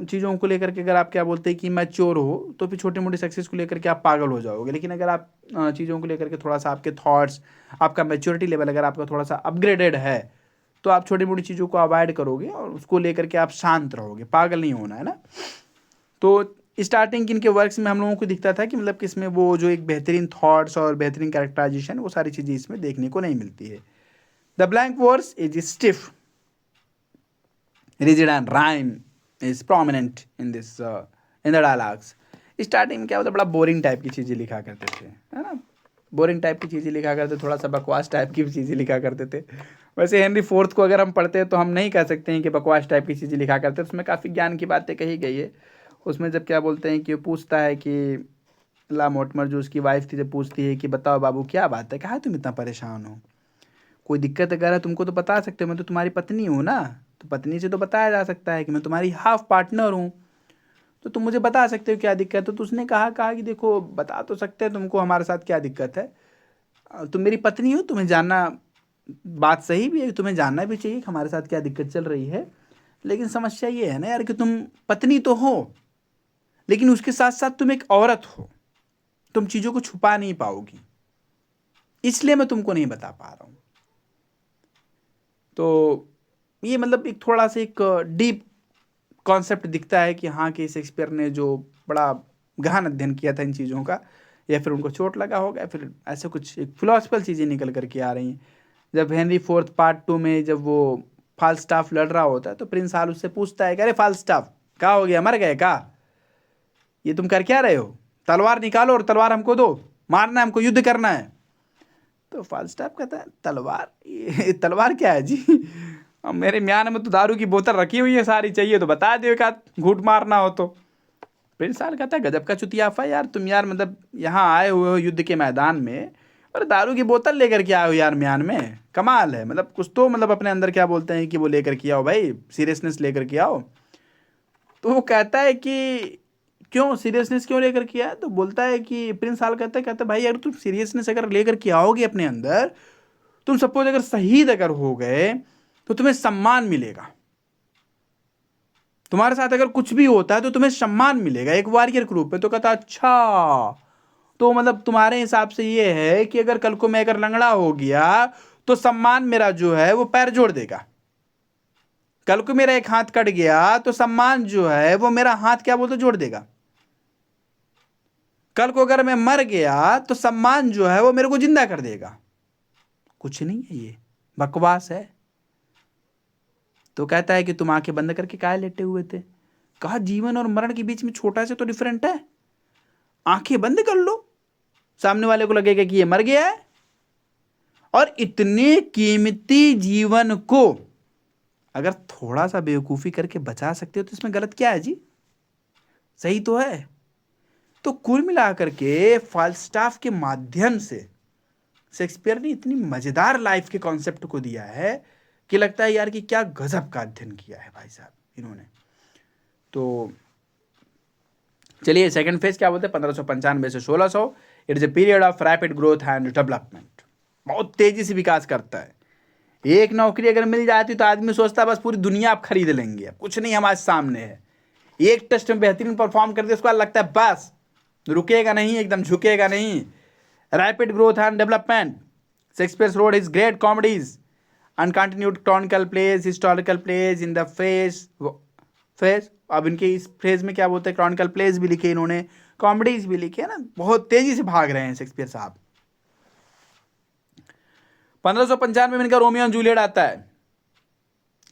Speaker 1: चीज़ों को लेकर के अगर आप क्या बोलते हैं कि मैच्योर हो, तो फिर छोटी मोटी सक्सेस को लेकर के आप पागल हो जाओगे। लेकिन अगर आप चीज़ों को लेकर के थोड़ा सा आपके थॉट्स, आपका मैच्योरिटी लेवल अगर आपका थोड़ा सा अपग्रेडेड है, तो आप छोटी मोटी चीज़ों को अवॉइड करोगे और उसको लेकर के आप शांत रहोगे, पागल नहीं होना है ना। तो स्टार्टिंग इनके वर्क्स में हम लोगों को दिखता था कि मतलब कि इसमें वो जो एक बेहतरीन थॉट्स और बेहतरीन कैरेक्टराइजेशन, वो सारी चीज़ें इसमें देखने को नहीं मिलती है। The blank verse is stiff, rigid and rhyme is prominent in this in the dialogues। Starting में क्या होता है, बड़ा बोरिंग टाइप की चीज़ें लिखा करते थे, है ना, बोरिंग टाइप की चीज़ें लिखा करते, थोड़ा सा बकवास टाइप की भी चीज़ें लिखा करते थे। वैसे हेनरी फोर्थ को अगर हम पढ़ते हैं तो हम नहीं कह सकते हैं कि बकवास टाइप की चीज़ें लिखा करते, उसमें काफ़ी ज्ञान की बातें कही गई है। उसमें जब क्या बोलते हैं कि वो पूछता है कि ला मोर्टिमर जो उसकी वाइफ थी, जब पूछती है कि बताओ बाबू क्या बात है, कहा तुम इतना परेशान हो, कोई दिक्कत अगर है तुमको तो बता सकते हो, मैं तो तुम्हारी पत्नी हूँ ना, तो पत्नी से तो बताया जा सकता है कि मैं तुम्हारी हाफ पार्टनर हूँ, तो तुम मुझे बता सकते हो क्या दिक्कत है। तो उसने कहा कि देखो बता तो सकते हैं तुमको हमारे साथ क्या दिक्कत है, तुम मेरी पत्नी हो, तुम्हें जानना, बात सही भी है, तुम्हें जानना भी चाहिए कि हमारे साथ क्या दिक्कत चल रही है। लेकिन समस्या ये है ना यार कि तुम पत्नी तो हो, लेकिन उसके साथ साथ तुम एक औरत हो, तुम चीज़ों को छुपा नहीं पाओगी, इसलिए मैं तुमको नहीं बता पा रहा हूँ। तो ये मतलब एक थोड़ा सा एक डीप कॉन्सेप्ट दिखता है कि हाँ कि शेक्सपियर ने जो बड़ा गहन अध्ययन किया था इन चीज़ों का, या फिर उनको चोट लगा होगा, या फिर ऐसे कुछ एक फिलोसफिकल चीज़ें निकल करके आ रही हैं। जब हेनरी फोर्थ पार्ट 2 में जब वो फाल्स्टाफ लड़ रहा होता है, तो प्रिंस हाल उससे पूछता है कि अरे फाल्स्टाफ क्या हो गया, मर गए का, ये तुम कर क्या रहे हो, तलवार निकालो और तलवार हमको दो, मारना है हमको, युद्ध करना है। तो फाल्स्टाफ कहता है तलवार, ये तलवार क्या है जी, अब मेरे म्यान में तो दारू की बोतल रखी हुई है सारी, चाहिए तो बता दो, एक घूट मारना हो तो। प्रिंस साल कहता है गजब का चुतियाफा यार तुम, यार मतलब यहाँ आए हुए हो युद्ध के मैदान में और दारू की बोतल लेकर के आए हो यार म्यान में, कमाल है, मतलब कुछ तो मतलब अपने अंदर क्या बोलते हैं कि वो लेकर के आओ भाई, सीरियसनेस लेकर के आओ। तो वो कहता है कि क्यों सीरियसनेस क्यों लेकर के आया? तो बोलता है कि प्रिंस हाल कहता है भाई अगर तुम सीरियसनेस अगर लेकर के आओगे अपने अंदर, तुम सपोज अगर शहीद अगर हो गए तो तुम्हें सम्मान मिलेगा। तुम्हारे साथ अगर कुछ भी होता है तो तुम्हें सम्मान मिलेगा एक वॉरियर के रूप में। तो कहता अच्छा, तो मतलब तुम्हारे हिसाब से ये है कि अगर कल को मैं अगर लंगड़ा हो गया तो सम्मान मेरा जो है वो पैर जोड़ देगा। कल को मेरा एक हाथ कट गया तो सम्मान जो है वो मेरा हाथ क्या बोलते जोड़ देगा। कल को अगर मैं मर गया तो सम्मान जो है वो मेरे को जिंदा कर देगा। कुछ नहीं है, ये बकवास है। तो कहता है कि तुम आंखें बंद करके काहे लेटे हुए थे? कहा जीवन और मरण के बीच में छोटा सा तो डिफरेंट है। आंखें बंद कर लो, सामने वाले को लगेगा कि ये मर गया है। और इतने कीमती जीवन को अगर थोड़ा सा बेवकूफी करके बचा सकते हो तो इसमें गलत क्या है जी? सही तो है। तो कुल मिलाकर के फाल्स्टाफ के माध्यम से शेक्सपियर ने इतनी मजेदार लाइफ के कॉन्सेप्ट को दिया है कि लगता है यार कि क्या गजब का अध्ययन किया है भाई साहब इन्होंने। तो चलिए सेकंड फेज क्या बोलते हैं 1595 से 1600। It is a period of rapid growth and development. बहुत तेजी से विकास करता है। एक नौकरी अगर मिल जाती तो आदमी सोचता है बस पूरी दुनिया आप खरीद लेंगे, कुछ नहीं हमारे सामने है। एक टेस्ट में बेहतरीन परफॉर्म करते उसके बाद लगता है बस रुकेगा नहीं, एकदम झुकेगा नहीं। Rapid growth and development. Shakespeare road his great comedies and continued canonical plays, historical plays in the phase। अब इनके इस फेज में क्या बोलते हैं, क्रॉनिकल प्लेज भी लिखे इन्होंने, कॉमेडीज भी लिखे है ना। बहुत तेजी से भाग रहे हैं शेक्सपियर साहब। 1595 में इनका रोमियो एंड जूलियट आता है।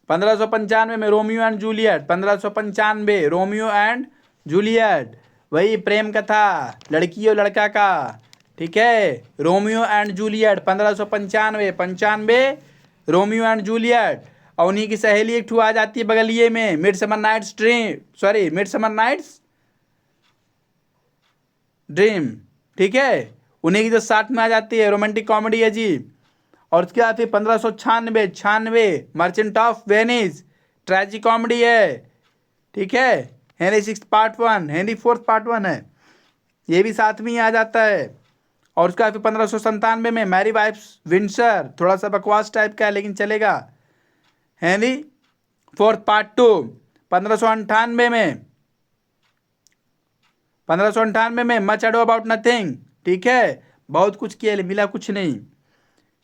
Speaker 1: 1595 में Romeo and Juliet, 1595 Romeo and Juliet, वही प्रेम कथा लड़की और लड़का का, ठीक है। Romeo and Juliet 1595 Romeo and Juliet. और उन्हीं की सहेली एक ठू आ जाती है बगलिए में, मिडसमर नाइट्स ड्रीम, ठीक है। उन्हीं की जो साथ में आ जाती है, रोमांटिक कॉमेडी है जी। और उसके बाद फिर 1596 मर्चेंट ऑफ वेनिस, ट्रेजी कॉमेडी है, ठीक है। हेनरी 6 पार्ट 1, हेनरी 4 पार्ट 1 है, ये भी साथ में ही आ जाता है। और उसका फिर 1597 में मैरी वाइफ्स विंडसर, थोड़ा सा बकवास टाइप का है लेकिन चलेगा, हेनरी 4 पार्ट 2। 1598 में मच अडो अबाउट नथिंग, ठीक है। बहुत कुछ किया मिला कुछ नहीं,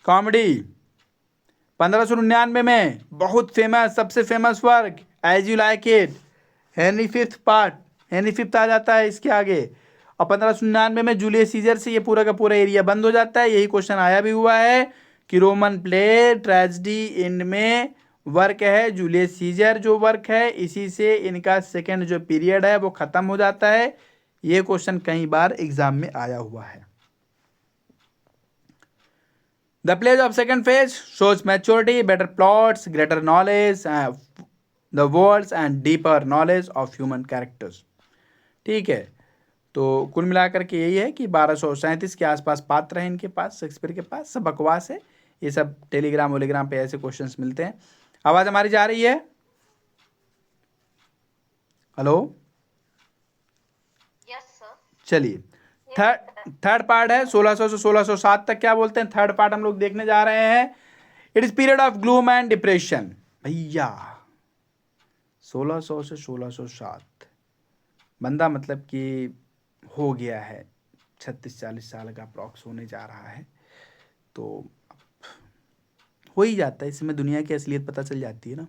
Speaker 1: कॉमेडी। 1599 में बहुत फेमस, सबसे famous work as you like it, Henry 5 part, Henry 5 आ जाता है इसके आगे। और 1599 में जूलियस सीजर से ये पूरा का पूरा एरिया बंद हो जाता है। यही क्वेश्चन आया भी हुआ है कि रोमन प्ले ट्रेजेडी इनमें वर्क है जूलियस सीजर, जो वर्क है इसी से इनका सेकेंड जो पीरियड है वो खत्म हो जाता है। ये क्वेश्चन कई बार एग्जाम में आया हुआ है। The plays of second phase shows maturity, better plots, greater knowledge the world's and deeper knowledge of human characters, ठीक है। तो कुल मिलाकर के यही है कि 1237 के आसपास पात्र हैं इनके पास, शेक्सपियर के पास। सब बकवास है, ये सब टेलीग्राम वोलीग्राम पे ऐसे क्वेश्चंस मिलते हैं। आवाज हमारी जा रही है? Hello,
Speaker 2: yes sir.
Speaker 1: चलिए थर्ड पार्ट है 1600 से 1607 तक। क्या बोलते हैं थर्ड पार्ट हम लोग देखने जा रहे हैं। It is period of gloom and depression. भैया 1600 से 1607 बंदा मतलब कि हो गया है 36-40 साल का अप्रॉक्स होने जा रहा है। तो हो ही जाता है, इसमें दुनिया की असलियत पता चल जाती है ना।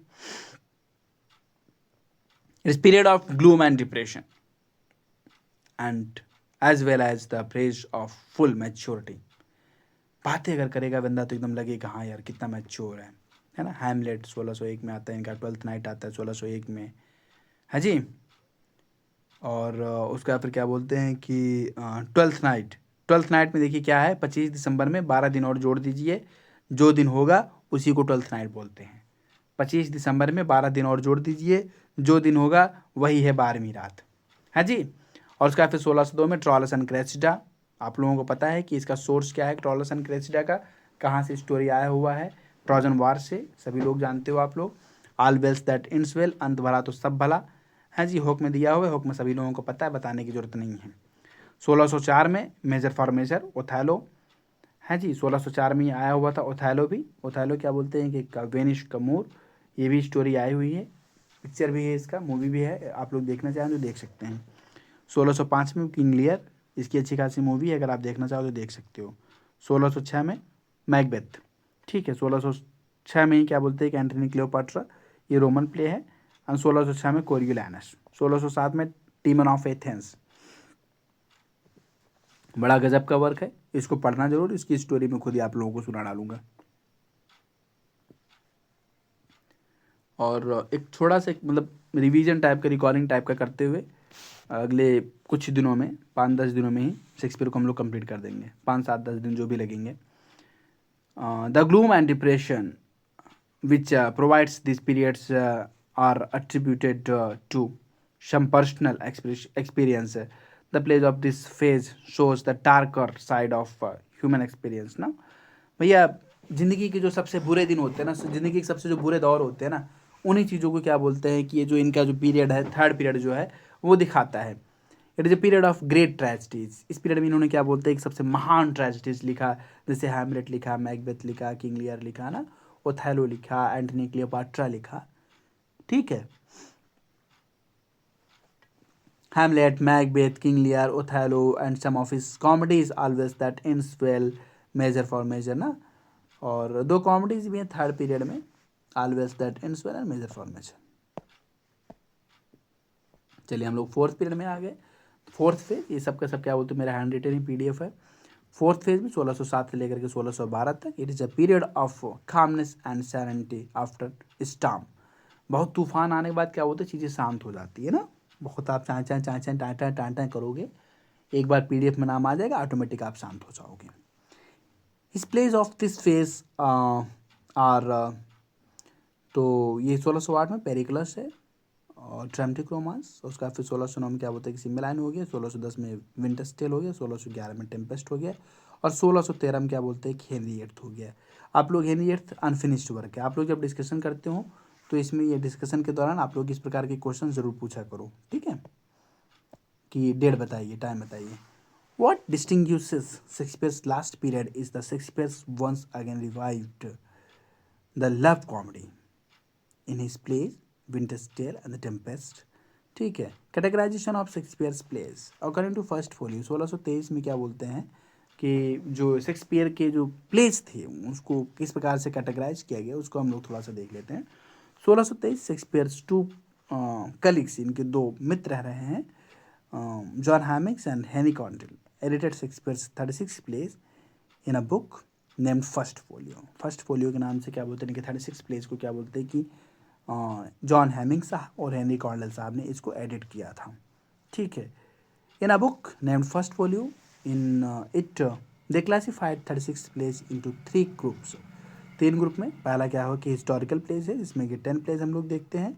Speaker 1: It's period of gloom and depression and as well as the phase of full maturity. बातें अगर करेगा बंदा तो एकदम लगेगा हाँ यार कितना मैच्योर है ना। हैमलेट 1601 में आता है इनका, ट्वेल्थ नाइट आता है 1601 में, है जी। और उसका फिर क्या बोलते हैं कि ट्वेल्थ नाइट में देखिए क्या है, 25 दिसंबर में 12 दिन और जोड़ दीजिए, जो दिन होगा उसी को ट्वेल्थ नाइट बोलते हैं। 25 दिसंबर में 12 दिन और जोड़ दीजिए, जो दिन होगा वही है 12वीं रात, है जी। और उसका फिर 1602 में ट्रॉलस एंड क्रेसिडा। आप लोगों को पता है कि इसका सोर्स क्या है ट्रॉलस एंड क्रेसिडा का, कहाँ से स्टोरी आया हुआ है, ट्रोजन वार से, सभी लोग जानते हो आप लोग। All wells that ends well, अंत भला तो सब भला, हाँ जी, हुक में दिया हुआ है, हुक में सभी लोगों को पता है, बताने की जरूरत नहीं है। 1604 में मेजर फॉर मेजर ओथेलो। हाँ जी, 1604 में ये आया हुआ था ओथेलो भी। ओथेलो क्या बोलते हैं कि वेनिश कमूर, ये भी स्टोरी आई हुई है, पिक्चर भी है इसका, मूवी भी है, आप लोग देखना चाहें तो देख सकते हैं। 1605 में किंग लियर, इसकी अच्छी खासी मूवी है, अगर आप देखना चाहो तो देख सकते हो। 1606 में मैकबेथ। ठीक है, 1606 में ही क्या बोलते हैं कि एंटनी क्लियोपाट्रा, ये रोमन प्ले है। और 1606 में कोरियोलैनस। 1607 में टीमन ऑफ एथेंस, बड़ा गजब का वर्क है, इसको पढ़ना जरूर, इसकी स्टोरी में खुद ही आप लोगों को सुना डालूंगा। और एक थोड़ा सा मतलब रिवीजन टाइप का, रिकॉर्डिंग टाइप का करते हुए अगले कुछ दिनों में, 5-10 दिनों में ही शेक्सपियर को हम लोग कंप्लीट कर देंगे, 5-7-10 दिन जो भी लगेंगे। The gloom and depression which provides these periods are attributed to some personal experience. The place of this phase shows the darker side of human experience ना भैया। ज़िंदगी के जो सबसे बुरे दिन होते हैं ना, ज़िंदगी के सबसे जो बुरे दौर होते हैं ना, उन्हीं चीज़ों को क्या बोलते हैं कि ये जो इनका जो पीरियड है, थर्ड पीरियड जो है वो दिखाता है। It is a period of great tragedies. इस पीरियड में इन्होंने क्या बोलते हैं कि सबसे महान ट्रेजिडीज लिखा, जैसे हैमलेट लिखा, मैकबेथ लिखा, किंग लियर लिखा ना, ओथेलो लिखा, एंटनी क्लियोपाट्रा लिखा। ठीक है, Hamlet, Macbeth, King Lear, Othello and some of his comedies always that ends well, measure for measure ना। और दो कॉमेडीज भी हैं थर्ड पीरियड में, always that ends well and measure for measure. चलिए हम लोग फोर्थ पीरियड में आ गए। फोर्थ फेज, ये सब का सब क्या बोलते हैं, मेरा हैंड रिटन ही PDF है। फोर्थ फेज में 1607 से लेकर के 1612 तक, it is a period of calmness and serenity after storm. बहुत तूफान आने के बाद क्या होता है, चीज़ें शांत हो जाती है ना। बहुत आप चाँचाँ चाँचाँ टाँटाँ टाँटाँ करोगे, एक बार PDF में नाम आ जाएगा, ऑटोमेटिक आप शांत हो जाओगे। इस plays of this phase are, तो ये 1608 में पेरिकलस है और ड्रामेटिक रोमांस। उसका फिर 1609 में क्या बोलते हैं कि सिम्बलाइन हो गया, 1610 में विंटर्स टेल हो गया, 1611 में टेम्पेस्ट हो गया, और 1613 में क्या बोलते हैं कि हेनरी एट्थ हो गया। आप लोग हेनरी एट्थ अनफिनिश्ड वर्क है, आप लोग जब डिस्कशन करते हो तो इसमें ये डिस्कशन के दौरान आप लोग इस प्रकार के क्वेश्चन ज़रूर पूछा करो, ठीक है, कि डेट बताइए, टाइम बताइए। What distinguishes Shakespeare's last period is the Shakespeare's once again revived the love comedy in his plays Winter's Tale and The Tempest। ठीक है, categorization of Shakespeare's plays according to First Folio. 1623 में क्या बोलते हैं कि जो Shakespeare के जो प्लेस थे उसको किस प्रकार से कैटेगराइज किया गया, उसको हम लोग थोड़ा सा देख लेते हैं। 1623 शेक्सपियर्स टू कलीग्स, इनके दो मित्र रह रहे हैं, John Heminges and Henry Condell, edited Shakespeare's 36 plays in a book named First Folio. First Folio के नाम से क्या बोलते हैं कि 36 प्लेस को क्या बोलते हैं कि जॉन हैमिंग साहब और हेनरी कॉन्डल साहब ने इसको एडिट किया था। ठीक है, in a book named First Folio, in it they classified 36 plays into 3 groups. 3 group में पहला क्या हो कि हिस्टोरिकल प्लेस है जिसमें कि 10 प्लेस हम लोग देखते हैं,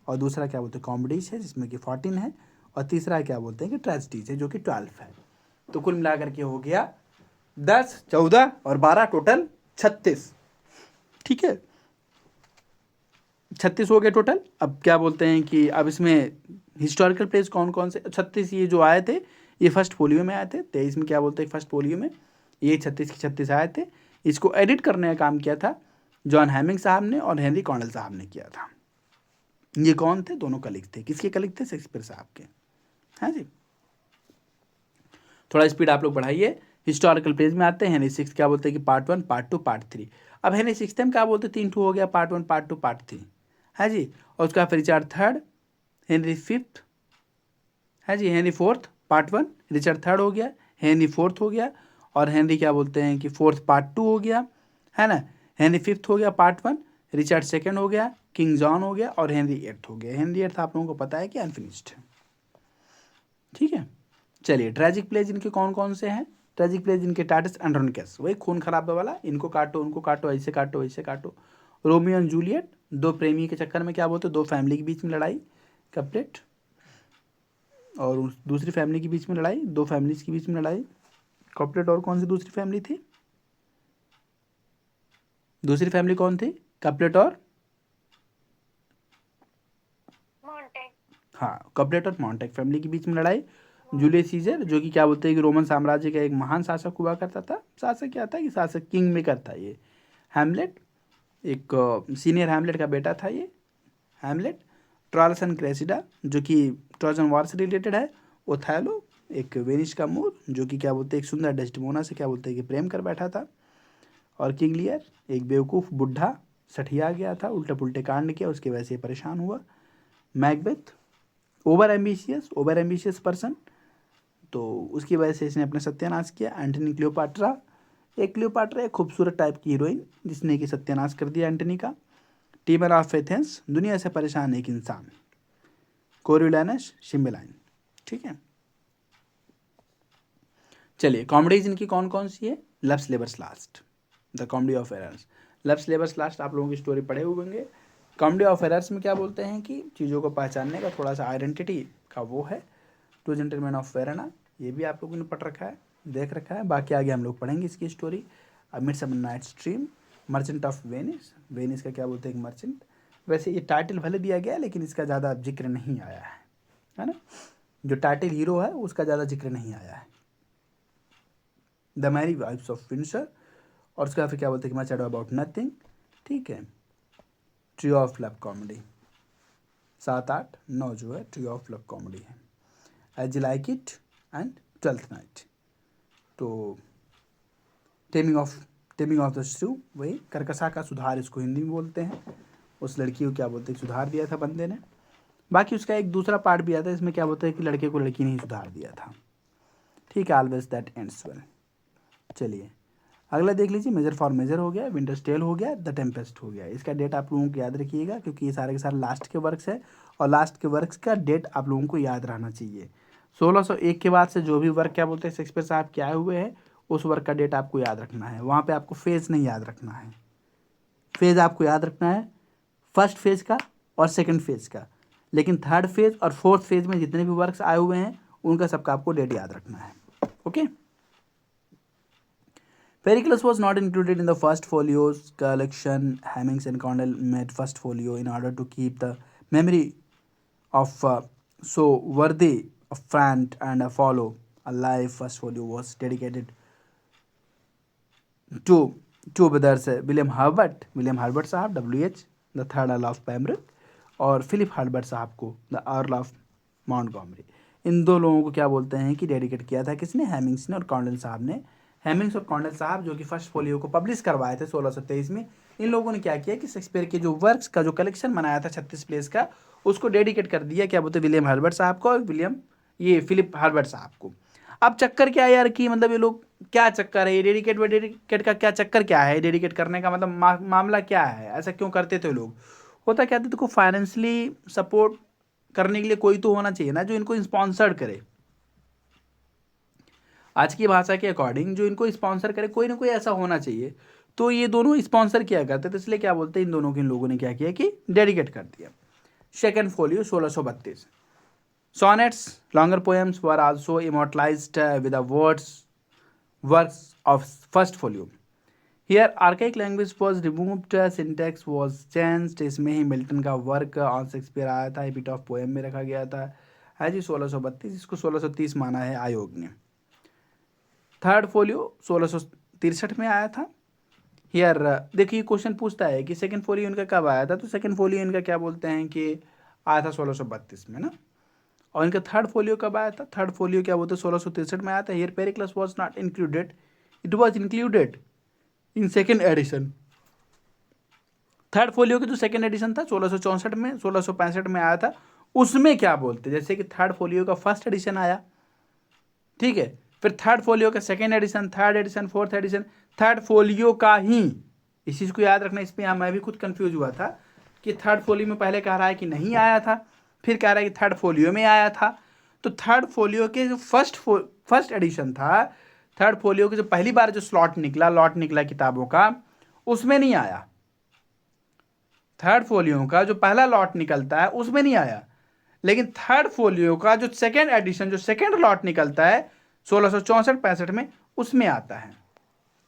Speaker 1: और दूसरा क्या बोलते हैं कॉमेडीज है जिसमें कि 14 है, और तीसरा क्या बोलते हैं कि ट्रेजिडीज है जो कि 12 है। तो कुल मिलाकर के हो गया 10, 14 और 12, टोटल 36। ठीक है, 36 हो गए टोटल। अब क्या बोलते हैं कि अब इसमें हिस्टोरिकल प्लेस कौन कौन से, 36 ये जो आए थे ये फर्स्ट फोलियो में आए थे। 23 में क्या बोलते हैं फर्स्ट फोलियो में ये 36 के 36 आए थे। इसको एडिट करने का काम किया था जॉन हैमिंग साहब ने और हेनरी कॉन्डल साहब ने किया था। ये कौन थे, दोनों कलीग थे। किसके कलीग थे, शेक्सपियर साहब के। हाँ जी, थोड़ा स्पीड आप लोग बढ़ाइए। हिस्टोरिकल प्लेस में आते हैं हेनरी सिक्स, क्या बोलते हैं कि पार्ट 1, पार्ट 2, पार्ट 3। अब हेनरी सिक्स में क्या बोलते हैं, 3 हो गया, पार्ट 1, पार्ट 2, पार्ट 3। है जी, और उसका फिर रिचर्ड थर्ड, हेनरी फिफ्थ, है जी, Henry fourth part 1, Richard third हो गया, हेनरी फोर्थ हो गया, और हेनरी क्या बोलते हैं कि फोर्थ पार्ट 2 हो गया, है ना। हेनरी फिफ्थ हो गया पार्ट 1, रिचर्ड सेकंड हो गया, किंग जॉन हो गया, और हेनरी एट्थ हो गया। हेनरी एट्थ आप लोगों को पता है कि अनफिनिश्ड है। ठीक है, चलिए ट्रेजिक प्लेज इनके कौन कौन से हैं। ट्रेजिक प्लेज इनके टाइटस एंड्रोनिकस, वही खून खराब वाला, इनको काटो उनको काटो, ऐसे काटो ऐसे काटो। रोमियो एंड जूलियट, दो प्रेमी के चक्कर में क्या बोलते, दो फैमिली के बीच में लड़ाई, कपलेट, और दूसरी फैमिली के बीच में लड़ाई, दो फैमिलीज के बीच में लड़ाई, कपलेट। और कौन सी दूसरी फैमिली थी, दूसरी फैमिली कौन थी, कपलेट और,
Speaker 2: मोंटेग।
Speaker 1: हाँ, कैपुलेट और मॉन्टेक फैमिली के बीच में लड़ाई। जूलियस सीजर जो कि क्या बोलते हैं कि रोमन साम्राज्य का एक महान शासक हुआ करता था। शासक क्या था कि शासक किंग मेकर था ये। हैमलेट एक सीनियर हैमलेट का बेटा था ये हैमलेट। ट्रालस एंड क्रेसिडा जो कि ट्रोजन वॉर से रिलेटेड है। ओथेलो एक वेनिस का मोर जो कि क्या बोलते हैं एक सुंदर डेस्टिमोना से क्या बोलते हैं कि प्रेम कर बैठा था। और किंग लियर एक बेवकूफ़ बुढ़ा सठिया गया था, उल्टे पुल्टे कांड किया, उसकी वजह से परेशान हुआ। मैकबेथ ओवर एम्बिशियस पर्सन, तो उसकी वजह से इसने अपने सत्यानाश किया। एंटनी क्लियोपाट्रा एक खूबसूरत टाइप की हीरोइन जिसने कि सत्यानाश कर दिया एंटनी का। टीमर ऑफ एथेंस दुनिया से परेशान एक इंसान। कोरियोलानस शिम्बेलाइन। ठीक है, चलिए कॉमेडीज इनकी कौन कौन सी है। Love's labour's lost, the comedy of errors. Love's labour's lost आप लोगों की स्टोरी पढ़े हुए होंगे। कॉमेडी ऑफ एरर्स में क्या बोलते हैं कि चीज़ों को पहचानने का थोड़ा सा आइडेंटिटी का वो है। टू जेंटलमैन ऑफ वेरोना ये भी आप लोगों ने पढ़ रखा है, देख रखा है। बाकी आगे हम लोग पढ़ेंगे इसकी story. Midsummer Night's Dream, Merchant of Venice, Venice का क्या बोलते हैं मर्चेंट। वैसे ये टाइटल भले दिया गया लेकिन इसका ज़्यादा जिक्र नहीं आया है ना। जो टाइटल हीरो है उसका ज़्यादा जिक्र नहीं आया है। The Mary wives of Windsor, और उसका फिर क्या बोलते हैं कि मच एडो अबाउट नथिंग। ठीक है, ट्री ऑफ लव कॉमेडी 7, 8, 9 जो है ट्री ऑफ लव कॉमेडी है। As like it and 12th night. तो टेमिंग ऑफ द श्रू वही करकसा का सुधार इसको हिंदी में बोलते हैं। उस लड़की को क्या बोलते हैं सुधार दिया था बंदे ने। बाकी उसका एक दूसरा पार्ट भी आता है इसमें क्या बोलता है कि लड़के को लड़की ने ही सुधार दिया था। ठीक है, ऑलवेज दैट एंड्स वेल। चलिए अगला देख लीजिए। मेजर फॉर मेजर हो गया, विंटर्स टेल हो गया, द टेम्पेस्ट हो गया। इसका डेट आप लोगों को याद रखिएगा क्योंकि ये सारे के सारे लास्ट के वर्क्स है और लास्ट के वर्क्स का डेट आप लोगों को याद रहना चाहिए। 1601 के बाद से जो भी वर्क क्या बोलते हैं शेक्सपियर साहब के आए हुए हैं उस वर्क का डेट आपको याद रखना है। वहाँ पे आपको फेज नहीं याद रखना है। फेज आपको याद रखना है फर्स्ट फेज का और सेकंड फेज का, लेकिन थर्ड फेज और फोर्थ फेज में जितने भी वर्क्स आए हुए हैं उनका सबका आपको डेट याद रखना है। Okay. Pericles was not included in the first folio's collection. Hemmings and Condell made first folio in order to keep the memory of so worthy a friend and a follow alive. First folio was dedicated to two brothers, William Herbert साहब WH, the third Earl of Pembroke, और Philip Herbert साहब को the earl of Montgomery. इन दो लोगों को क्या बोलते हैं कि डेडिकेट किया था किसने, हेमिंग्स ने और कॉन्डेल साहब ने। हेमिंग्स और कॉन्डेल साहब जो कि फर्स्ट फोलियो को पब्लिश करवाए थे 1623 में। इन लोगों ने क्या किया कि शेक्सपियर के जो वर्क्स का जो कलेक्शन बनाया था 36 पेज का उसको डेडिकेट कर दिया क्या बोलते विलियम हर्बर्ट साहब को और फिलिप हर्बर्ट साहब को। अब चक्कर क्या है यार कि मतलब ये लोग क्या चक्कर है, ये डेडिकेट का क्या चक्कर क्या है, डेडिकेट करने का मतलब मामला क्या है, ऐसा क्यों करते थे लोग। होता क्या था, देखो फाइनेंशियली सपोर्ट करने के लिए कोई तो होना चाहिए ना जो इनको स्पॉन्सर्ड करे। आज की भाषा के अकॉर्डिंग जो इनको स्पॉन्सर करे कोई ना कोई ऐसा होना चाहिए। तो ये दोनों स्पॉन्सर किया करते थे, इसलिए क्या बोलते हैं इन दोनों के इन लोगों ने क्या किया कि डेडिकेट कर दिया। Second folio 1632। Sonnets, longer poems were also immortalized with the works of first folio. Here archaic language was removed, syntax was changed. इसमें ही मिल्टन का वर्क ऑन शेक्सपियर आया था, एपिट ऑफ पोएम में रखा गया था है जी 1632। इसको 1630 माना है आयोग ने। थर्ड फोलियो 1663 में आया था। हियर देखिए क्वेश्चन पूछता है कि सेकंड फोलियो इनका कब आया था, तो सेकंड फोलियो इनका क्या बोलते हैं कि आया था 1632 में ना। और इनका थर्ड फोलियो कब आया था, थर्ड फोलियो क्या बोलते हैं 1663 में आया था। Here Pericles was not included, it was included in second edition. Third folio की जो सेकेंड एडिशन था 1664 में 1665 में आया था, उसमें क्या बोलते हैं जैसे कि थर्ड फोलियो का फर्स्ट एडिशन आया, ठीक है, फिर थर्ड फोलियो का second edition, third edition, fourth edition, third folio का ही। इस चीज़ को याद रखना, इसमें मैं भी खुद कंफ्यूज हुआ था कि थर्ड फोलियो में पहले कह रहा है कि नहीं आया था, फिर कह रहा है कि थर्ड फोलियो में आया था। तो थर्ड फोलियो के जो फर्स्ट एडिशन था, थर्ड फोलियो के जो पहली बार जो लॉट निकला किताबों का, उसमें नहीं आया। थर्ड फोलियो का जो पहला लॉट निकलता है उसमें नहीं आया, लेकिन थर्ड फोलियो का जो सेकेंड एडिशन, जो सेकेंड लॉट निकलता है 1664-65 में, उसमें आता है।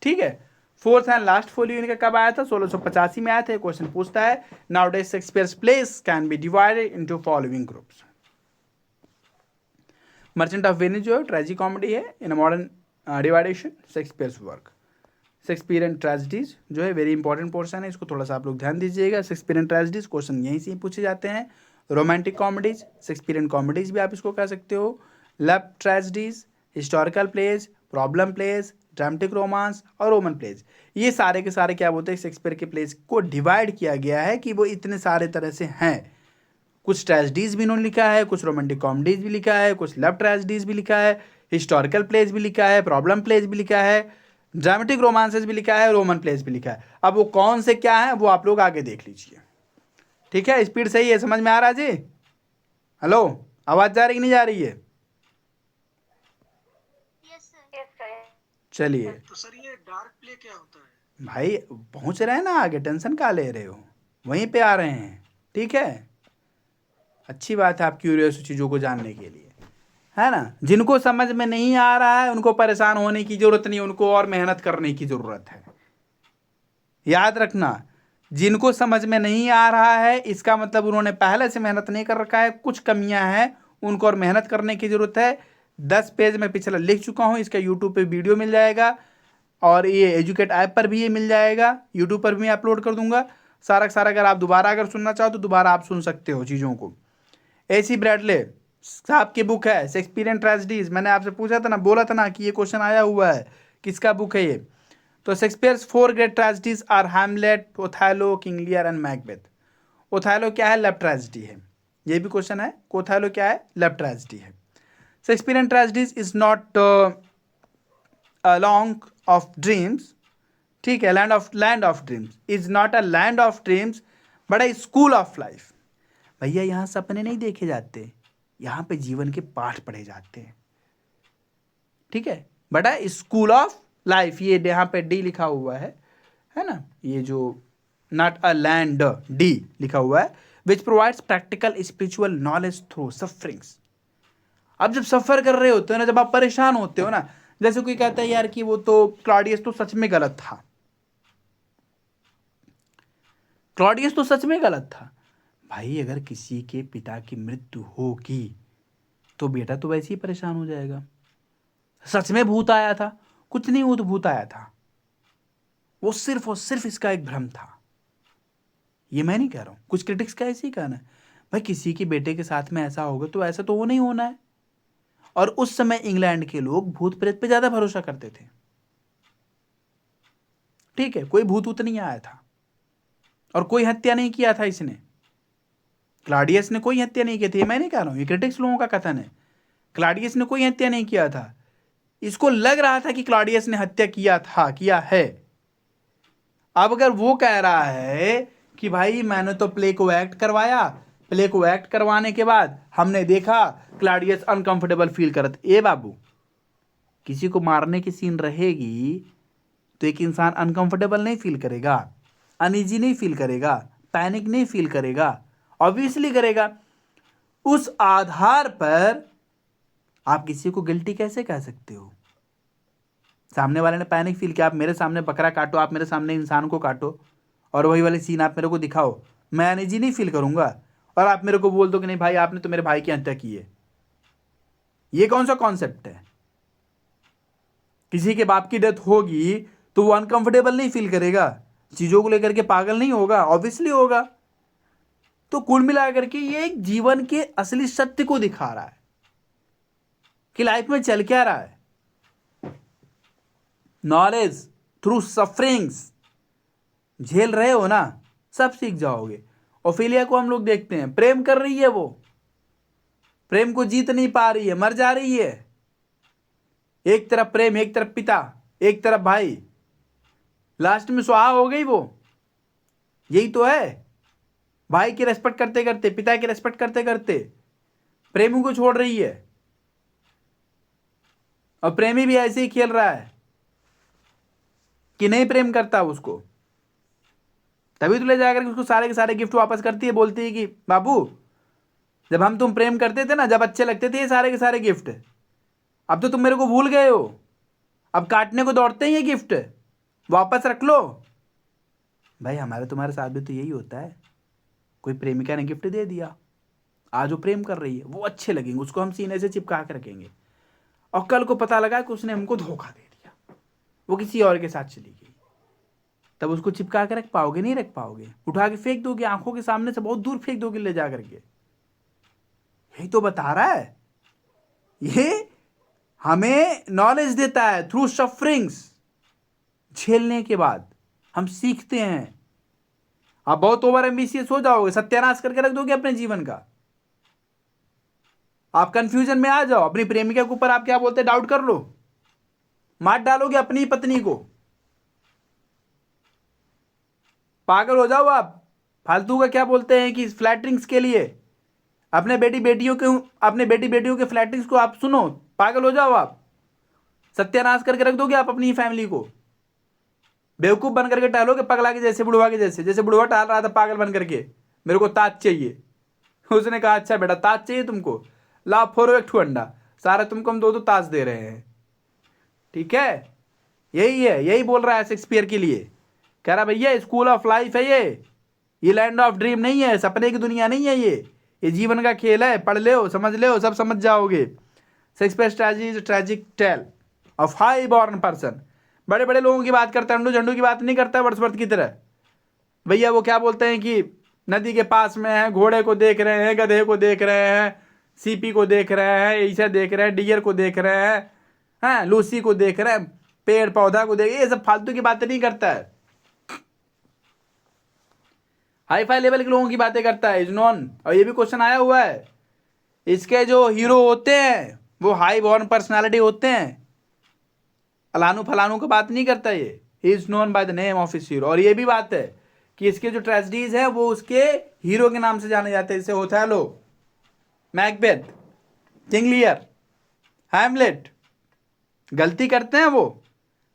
Speaker 1: ठीक है। फोर्थ एंड लास्ट फोलियो इनका कब आया था, 1685 में आया था। क्वेश्चन पूछता है nowadays Shakespeare's plays can be divided into following groups. Merchant of Venice जो है ट्रेजिक कॉमेडी है in modern division Shakespeare's work. Shakespearean tragedies जो है वेरी इंपॉर्टेंट पोर्शन है, इसको थोड़ा सा आप लोग ध्यान दीजिएगा। शेक्सपियरियन ट्रेजेडीज क्वेश्चन यहीं से ही पूछे जाते हैं। रोमांटिक कॉमेडीज, शेक्सपियरियन कॉमेडीज भी आप इसको कह सकते हो। Love tragedies, historical plays, problem plays, dramatic romance और रोमन प्लेज, ये सारे के सारे क्या बोलते हैं, शेक्सपियर के प्लेज को डिवाइड किया गया है कि वो इतने सारे तरह से हैं। कुछ ट्रेजेडीज भी इन्होंने लिखा है, कुछ रोमांटिक कॉमेडीज भी लिखा है, कुछ लव ट्रेजेडीज भी लिखा है, हिस्टोरिकल प्लेज भी लिखा है, प्रॉब्लम प्लेज भी लिखा है, ड्रामेटिक रोमांसेस भी लिखा है, रोमन प्लेज भी लिखा है। अब वो कौन से क्या है वो आप लोग आगे देख लीजिए। ठीक है, स्पीड सही है, समझ में आ रहा है जी? हेलो, आवाज जा रही कि नहीं जा रही है?
Speaker 2: Yes sir.
Speaker 1: चलिए
Speaker 3: तो सर ये डार्क प्ले क्या होता है?
Speaker 1: भाई, पहुंच रहे हैं ना आगे, टेंशन क्या ले रहे हो, वहीं पे आ रहे हैं। ठीक है, अच्छी बात है आप क्यूरियस चीज़ों को जानने के लिए, है ना। जिनको समझ में नहीं आ रहा है उनको परेशान होने की ज़रूरत नहीं, उनको और मेहनत करने की ज़रूरत है। याद रखना, जिनको समझ में नहीं आ रहा है इसका मतलब उन्होंने पहले से मेहनत नहीं कर रखा है, कुछ कमियां हैं, उनको और मेहनत करने की ज़रूरत है। 10 पेज में पिछला लिख चुका हूँ, इसका यूट्यूब पे वीडियो मिल जाएगा और ये एजुकेट ऐप पर भी ये मिल जाएगा, यूट्यूब पर भी मैं अपलोड कर दूंगा सारा का सारा। अगर आप दोबारा अगर सुनना चाहो तो दोबारा आप सुन सकते हो चीज़ों को। AC ब्रैडले साहब की बुक है शेक्सपियरियन ट्रेजेडीज, मैंने आपसे पूछा था ना, बोला था ना कि ये क्वेश्चन आया हुआ है, किसका बुक है ये? तो Shakespeare's 4 great tragedies are Hamlet, Othello, King Lear and Macbeth. Othello क्या है? लव ट्रेजेडी है, ये भी क्वेश्चन है। ओथेलो क्या है? लव ट्रेजेडी है। Shakespearean tragedies is not a long off dreams, ठीक है, land of dreams is not a land of dreams but a school of life. भैया यहाँ सपने नहीं देखे जाते, यहाँ पे जीवन के पाठ पढ़े जाते हैं। ठीक है, but a school of life, ये यहाँ पे डी लिखा हुआ है ना, ये जो नॉट अ लैंड, डी लिखा हुआ है, which provides practical spiritual knowledge through sufferings. अब जब सफर कर रहे होते हो ना, जब आप परेशान होते हो ना, जैसे कोई कहता है यार कि वो तो क्लॉडियस तो सच में गलत था, क्लॉडियस तो सच में गलत था। भाई अगर किसी के पिता की मृत्यु होगी तो बेटा तो वैसे ही परेशान हो जाएगा। सच में भूत आया था? कुछ नहीं, वो तो भूत आया था, वो सिर्फ और सिर्फ इसका एक भ्रम था। ये मैं नहीं कह रहा हूं, कुछ क्रिटिक्स का ऐसे ही कहना है, भाई किसी के बेटे के साथ में ऐसा होगा तो ऐसा तो वो नहीं होना है। और उस समय इंग्लैंड के लोग भूत प्रेत पे ज्यादा भरोसा करते थे। ठीक है, कोई भूत ऊत नहीं आया था और कोई हत्या नहीं किया था इसने, क्लाडियस ने कोई हत्या नहीं की थी, मैं नहीं कह रहा हूं, ये क्रिटिक्स लोगों का कथन है। क्लाडियस ने कोई हत्या नहीं किया था, इसको लग रहा था कि क्लाडियस ने हत्या किया है। अब अगर वो कह रहा है कि भाई मैंने तो प्ले को एक्ट करवाया, प्ले को एक्ट करवाने के बाद हमने देखा क्लाडियस अनकंफर्टेबल फील करत, ए बाबू, किसी को मारने की सीन रहेगी तो एक इंसान अनकंफर्टेबल नहीं फील करेगा, अनईजी नहीं फील करेगा, पैनिक नहीं फील करेगा, ऑब्वियसली करेगा। उस आधार पर आप किसी को गिल्टी कैसे कह सकते हो? सामने वाले ने पैनिक फील किया, आप मेरे सामने बकरा काटो, आप मेरे सामने इंसान को काटो और वही वाली सीन आप मेरे को दिखाओ, मैं अनईजी नहीं फील करूंगा? और आप मेरे को बोल दो कि नहीं भाई आपने तो मेरे भाई की हत्या की है, ये कौन सा कॉन्सेप्ट है? किसी के बाप की डेथ होगी तो वो अनकंफर्टेबल नहीं फील करेगा, चीजों को लेकर के पागल नहीं होगा? ऑब्वियसली होगा। तो कुल मिलाकर के ये एक जीवन के असली सत्य को दिखा रहा है कि लाइफ में चल क्या रहा है। नॉलेज थ्रू सफरिंग्स, झेल रहे हो ना, सब सीख जाओगे। ओफेलिया को हम लोग देखते हैं, प्रेम कर रही है, वो प्रेम को जीत नहीं पा रही है, मर जा रही है। एक तरफ प्रेम, एक तरफ पिता, एक तरफ भाई, लास्ट में सुहा हो गई वो। यही तो है, भाई की रेस्पेक्ट करते करते, पिता की रेस्पेक्ट करते करते प्रेमी को छोड़ रही है, और प्रेमी भी ऐसे ही खेल रहा है कि नहीं प्रेम करता उसको, तभी तो ले जाकर उसको सारे के सारे गिफ्ट वापस करती है, बोलती है कि बाबू जब हम तुम प्रेम करते थे ना, जब अच्छे लगते थे ये सारे के सारे गिफ्ट, अब तो तुम मेरे को भूल गए हो, अब काटने को दौड़ते हैं ये गिफ्ट, वापस रख लो। भाई हमारे तुम्हारे साथ भी तो यही होता है, कोई प्रेमिका ने गिफ्ट दे दिया, आज वो प्रेम कर रही है, वो अच्छे लगेंगे, उसको हम सीने से चिपका के रखेंगे। और कल को पता लगा कि उसने हमको धोखा दे दिया, वो किसी और के साथ चली गई, तब उसको चिपका के रख पाओगे? नहीं रख पाओगे। उठा के फेंक दोगे, आंखों के सामने से बहुत दूर फेंक दोगे ले जा करके। यही तो बता रहा है, ये हमें नॉलेज देता है। थ्रू सफरिंग्स, झेलने के बाद हम सीखते हैं। आप बहुत ओवर एम्बिशियस हो जाओगे, सत्यानाश करके रख दोगे अपने जीवन का। आप कंफ्यूजन में आ जाओ, अपनी प्रेमिका के ऊपर आप क्या बोलते हैं, डाउट कर लो, मार डालोगे अपनी पत्नी को, पागल हो जाओ आप। फालतू का क्या बोलते हैं कि फ्लैटरिंग्स के लिए अपने बेटी बेटियों के फ्लैटरिंग्स को आप सुनो, पागल हो जाओ आप। सत्यानाश करके रख दोगे आप अपनी फैमिली को। बेवकूफ बन करके टहलोगे पगला के जैसे, बुढ़वा के जैसे बुढ़वा टहल रहा था पागल बन करके, मेरे को ताज चाहिए। उसने कहा अच्छा बेटा ताज चाहिए तुमको, ला फोड़ो एक ठू अंडा, सारा तुमको हम दो ताज दे रहे हैं। ठीक है, यही है, यही बोल रहा है शेक्सपियर के लिए। कह रहा भैया स्कूल ऑफ लाइफ है ये लैंड ऑफ ड्रीम नहीं है, सपने की दुनिया नहीं है, ये जीवन का खेल है। पढ़ ले समझ ले सब समझ जाओगे। Shakespeare tragedy is tragic tale of high born person. बड़े बड़े लोगों की बात करता है, अंडू झंडू की बात नहीं करता है वर्ड्सवर्थ की तरह। भैया वो क्या बोलते हैं कि नदी के पास में है, घोड़े को देख रहे हैं, गधे को देख रहे हैं, सीपी को देख रहे हैं, ईसा देख रहे हैं, डियर को देख रहे हैं, हाँ लूसी को देख रहे हैं, पेड़ पौधा को देख, ये सब फालतू की बातें नहीं करता है, हाई फाई लेवल के लोगों की बातें करता है, इज नॉन। और ये भी क्वेश्चन आया हुआ है, इसके जो हीरो होते हैं वो हाई बॉर्न पर्सनालिटी होते हैं, फलानू फलानू का बात नहीं करता ये, he is known by the name of his hero. और ये भी बात है कि इसके जो ट्रेजेडीज है वो उसके हीरो के नाम से जाने जाते हैं, जैसे ओथेलो, मैकबेथ, किंग लियर, हैमलेट। गलती करते हैं वो,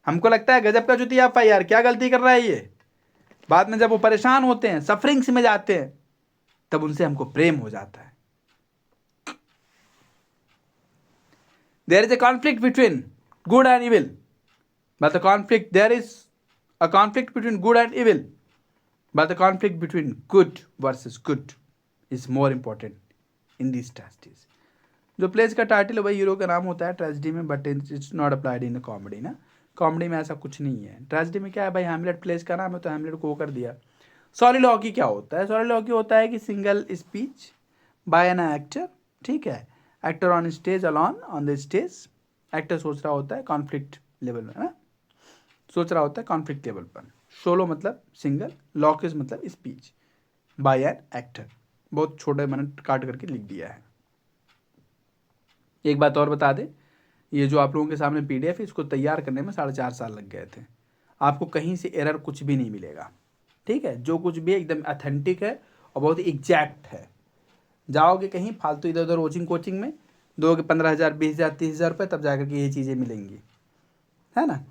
Speaker 1: हमको लगता है गजब का चुतियापा यार, क्या गलती कर रहा है ये। बाद में जब वो परेशान होते हैं, सफरिंग्स में जाते हैं, तब उनसे हमको प्रेम हो जाता है। There is a conflict between good and evil, but the conflict, there is a conflict between good and evil, but the conflict between good versus good is more important in these tragedies. जो place का title है वही hero का नाम होता है tragedy में, but it's not applied in comedy ना। कॉमेडी में ऐसा कुछ नहीं है। ट्रेजेडी में क्या है भाई, हैमलेट प्लेस का नाम है तो हैमलेट को कर दिया। सॉलिलॉकी क्या होता है? सॉलिलॉकी होता है कि single speech by an actor, ठीक है, actor on stage alone on the stage, actor सोच रहा होता है कॉन्फ्लिक्ट लेवल में ना, सोच रहा होता है कॉन्फ्लिक्ट लेवल पर। सोलो मतलब सिंगल, लॉकिस मतलब स्पीच बाय एन एक्टर। बहुत छोटे मैंने काट करके लिख दिया है। एक बात और बता दे, ये जो आप लोगों के सामने PDF है, इसको तैयार करने में 4.5 साल लग गए थे। आपको कहीं से एरर कुछ भी नहीं मिलेगा, ठीक है, जो कुछ भी एकदम ऑथेंटिक है और बहुत ही एग्जैक्ट है। जाओगे कहीं फालतू इधर उधर कोचिंग में, दोगे 15,000 20,000 30,000 रुपये, तब जाकर के ये चीज़ें मिलेंगी, है ना।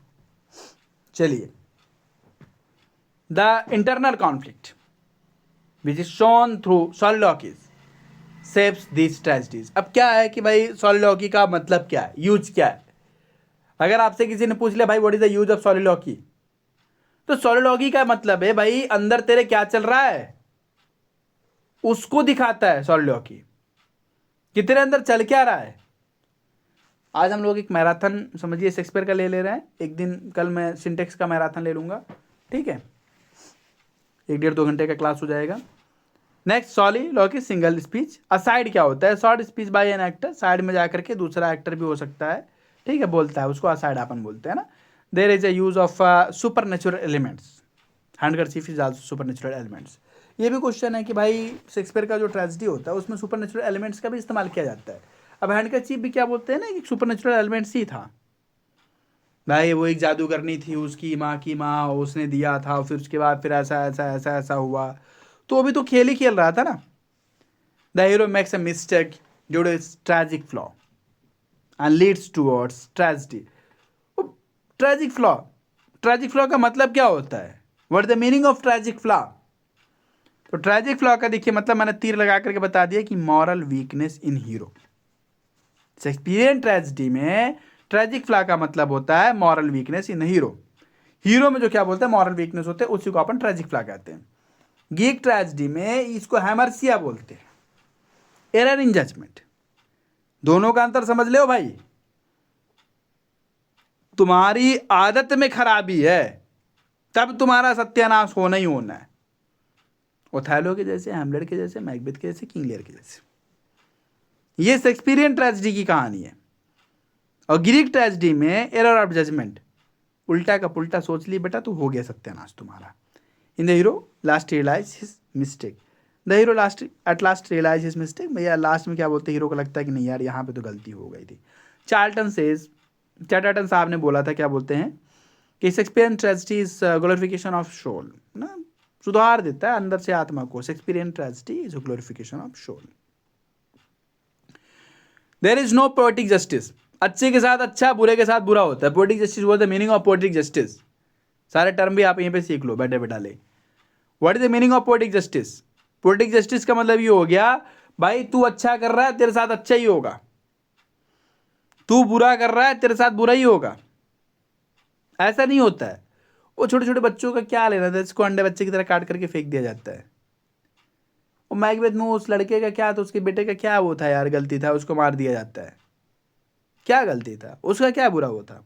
Speaker 1: चलिए, the internal conflict which is shown through soliloquies saves this tragedies. अब क्या है कि भाई सॉलिलॉकी का मतलब क्या है, यूज क्या है। अगर आपसे किसी ने पूछ लिया भाई what is the use of soliloquy, तो सॉलिलॉकी का मतलब है भाई अंदर तेरे क्या चल रहा है उसको दिखाता है सॉलिलॉकी, कि तेरे अंदर चल क्या रहा है। आज हम लोग एक मैराथन समझिए शेक्सपियर का ले रहे हैं, एक दिन कल मैं सिंटेक्स का मैराथन ले लूँगा, ठीक है, 1-1.5-2 घंटे का क्लास हो जाएगा। Next soliloquy single speech. Aside क्या होता है? Short speech by an actor, side में जाकर के दूसरा एक्टर भी हो सकता है, ठीक है, बोलता है, उसको असाइड अपन बोलते हैं ना। There is a use of supernatural elements, handkerchief is also supernatural elements. ये भी क्वेश्चन है कि भाई शेक्सपियर का जो ट्रेजेडी होता है उसमें सुपर नेचुरल एलिमेंट्स का भी इस्तेमाल किया जाता है। अब हैंडकरचीफ भी क्या बोलते हैं ना कि सुपर नेचुरल एलिमेंट्स ही था भाई, वो एक जादूगरनी थी, उसकी माँ की माँ, उसने दिया था, फिर उसके बाद फिर ऐसा ऐसा ऐसा ऐसा हुआ, तो अभी तो खेल ही खेल रहा था ना। The hero makes a mistake due to its tragic flaw and leads towards tragedy. Tragic flaw का मतलब क्या होता है? What is the meaning of tragic flaw? तो ट्रेजिक फ्लॉ का देखिए मतलब मैंने तीर लगा करके बता दिया कि moral weakness in hero. Shakespearean tragedy में ट्रेजिक फ्लॉ का मतलब होता है moral weakness in hero. Hero में जो क्या बोलते हैं मॉरल वीकनेस होते हैं, उसी को अपन ट्रेजिक फ्लॉ कहते हैं। ग्रीक ट्रेजेडी में इसको हैमर्सिया बोलते हैं, एरर इन जजमेंट। दोनों का अंतर समझ ले भाई। तुम्हारी आदत में खराबी है तब तुम्हारा सत्यानाश होना ही होना है। ओथेलो के जैसे, हैमलेट के जैसे, मैकबेथ के जैसे, किंग लियर के जैसे। ये शेक्सपियरियन ट्रेजेडी की कहानी है। और ग्रीक ट्रेजेडी में एरर ऑफ जजमेंट, उल्टा का पुल्टा सोच ली बेटा तो हो गया सत्यानाश तुम्हारा। In the hero last realize his mistake, the hero at last realize his mistake. भैया लास्ट में क्या बोलते हैं, हीरो को लगता है कि नहीं यार यहाँ पे तो गलती हो गई थी। चार्टर्टन साहब ने बोला था, क्या बोलते हैं कि Shakespearean tragedy is glorification of soul ना, सुधार देता है अंदर से आत्मा को। Shakespearean tragedy is glorification of soul. There is no poetic justice, अच्छे के साथ अच्छा, बुरे के साथ बुरा होता है। Poetic justice what the meaning of poetic justice, सारे टर्म भी आप यहीं पे सीख लो बैठे बैठाले। What is the meaning of poetic justice? Poetic justice का मतलब ये हो गया भाई तू अच्छा कर रहा है तेरे साथ अच्छा ही होगा, तू बुरा कर रहा है तेरे साथ बुरा ही होगा। ऐसा नहीं होता है। वो छोटे छोटे बच्चों का क्या लेना था, इसको अंडे बच्चे की तरह काट करके फेंक दिया जाता है। वो मैकबेथ में उस लड़के का क्या था, उसके बेटे का क्या वो था यार, गलती था, उसको मार दिया जाता है। क्या गलती था उसका, क्या बुरा वो था?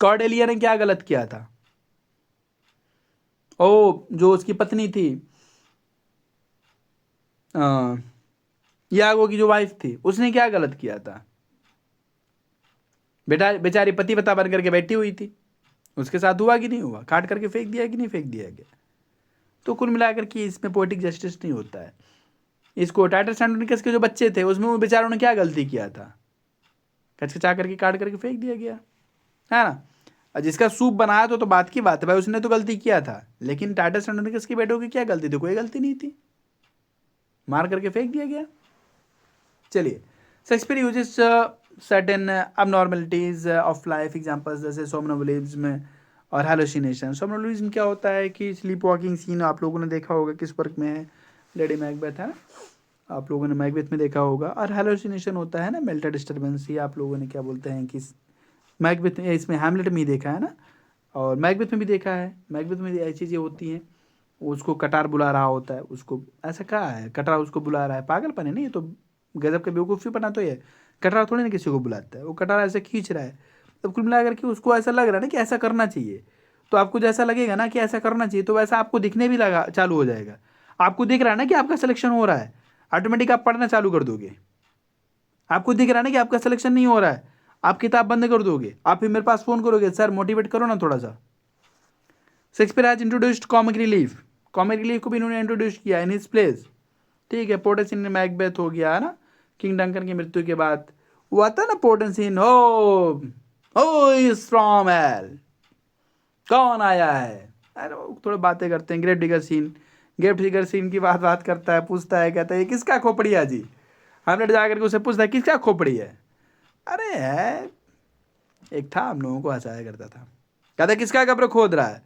Speaker 1: कॉर्डेलिया ने क्या गलत किया था? ओ जो उसकी पत्नी थी, यागो की जो वाइफ थी, उसने क्या गलत किया था? बेटा बेचारी पति पता बन करके बैठी हुई थी, उसके साथ हुआ कि नहीं हुआ? काट करके फेंक दिया कि नहीं फेंक दिया गया? तो कुल मिलाकर के इसमें पोएटिक जस्टिस नहीं होता है। इसको टाइटस एंड्रोनिकस के जो बच्चे थे उसमें वो बेचारों ने क्या गलती किया था? कचकचा करके काट करके फेंक दिया गया है ना। और जिसका सूप बनाया तो बात की बात है भाई, उसने तो गलती किया था, लेकिन टाइटस एंड्रोनिकस के बेटों की क्या गलती थी? कोई गलती नहीं थी, मार करके फेंक दिया गया। चलिए, Shakespeare uses certain abnormalities of life examples जैसे सोमनोबुलिज्म और हैलुसिनेशन। सोमनोबुलिज्म क्या होता है कि स्लीप वॉकिंग सीन आप लोगों ने देखा होगा, किस वर्क में है, लेडी मैकबेथ है ना, आप लोगों ने मैकबेथ में देखा होगा। और हैलुसिनेशन होता है ना मेंटल डिस्टर्बेंस, ये आप लोगों ने क्या बोलते हैं कि मैकबेथ में, इसमें हैमलेट में ही देखा है ना, और मैकबेथ में भी देखा है। मैकबेथ में ऐसी चीज़ें होती हैं, उसको कटार बुला रहा होता है, उसको ऐसा कहा है, कटार उसको बुला रहा है, पागलपन है नहीं, ये तो गजब का बेवकूफ़ी बना। तो ये कटार थोड़ी ना किसी को बुलाता है, वो कटार ऐसे खींच रहा है, तब कुल मिला करके उसको ऐसा लग रहा है ना कि ऐसा करना चाहिए। तो आपको जैसा लगेगा ना कि ऐसा करना चाहिए, तो वैसा आपको दिखने भी लगा चालू हो जाएगा। आपको दिख रहा है ना कि आपका सिलेक्शन हो रहा है, ऑटोमेटिक आप पढ़ना चालू कर दोगे। आपको दिख रहा है ना कि आपका सिलेक्शन नहीं हो रहा है, आप किताब बंद कर दोगे, आप फिर मेरे पास फ़ोन करोगे, सर मोटिवेट करो ना थोड़ा सा। Shakespeare has introduced comic relief, comic relief को भी इन्होंने इंट्रोड्यूस किया इन हिज प्लेस। ठीक है, पोर्टस इन मैकबेथ हो गया है ना, किंग डंकन की मृत्यु के बाद वो आता है ना पोर्टस इन, हो इज फ्रॉम हेल, कौन आया है, अरे वो थोड़े बातें करते हैं। ग्रेट डिगर सीन की बात करता है, पूछता है, कहता है ये किसका खोपड़ी है जी? हमने जाकर के उसे पूछता है किसका खोपड़ी है? अरे है एक था, हम लोगों को हंसाया करता था, कहता किसका कब्र खोद रहा है?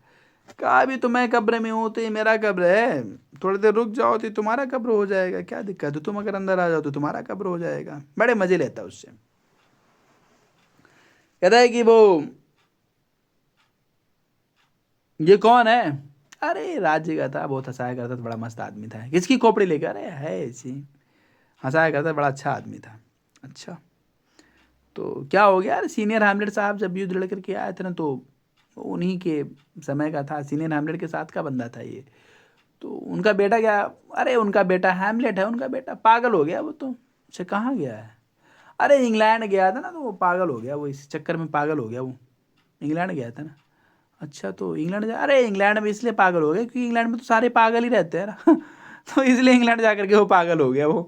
Speaker 1: कहा अभी तो मैं कब्र में हूँ, तो ये मेरा कब्र है, थोड़ी देर रुक जाओ तो तुम्हारा कब्र हो जाएगा, क्या दिक्कत है, तुम अगर अंदर आ जाओ तो तुम्हारा कब्र हो जाएगा। बड़े मजे लेता है उससे। कहता है कि वो ये कौन है? अरे राज्य का था, बहुत हंसाया करता था, बड़ा मस्त आदमी था। किसकी खोपड़ी लेकर? अरे है ऐसी, हंसाया करता, बड़ा अच्छा आदमी था। अच्छा तो क्या हो गया यार, सीनियर हैमलेट साहब जब युद्ध लड़ करके आए थे ना, तो उन्हीं के समय का था, सीनियर हैमलेट के साथ का बंदा था ये। तो उनका बेटा क्या, अरे उनका बेटा हैमलेट है, उनका बेटा पागल हो गया वो, तो उसे कहाँ गया है? अरे इंग्लैंड गया था ना, तो वो पागल हो गया, वो इस चक्कर में पागल हो गया, वो इंग्लैंड गया था ना। अच्छा तो इंग्लैंड अरे इंग्लैंड में इसलिए पागल हो गया क्योंकि इंग्लैंड में तो सारे पागल ही रहते हैं ना तो इसलिए इंग्लैंड जा करके वो पागल हो गया वो।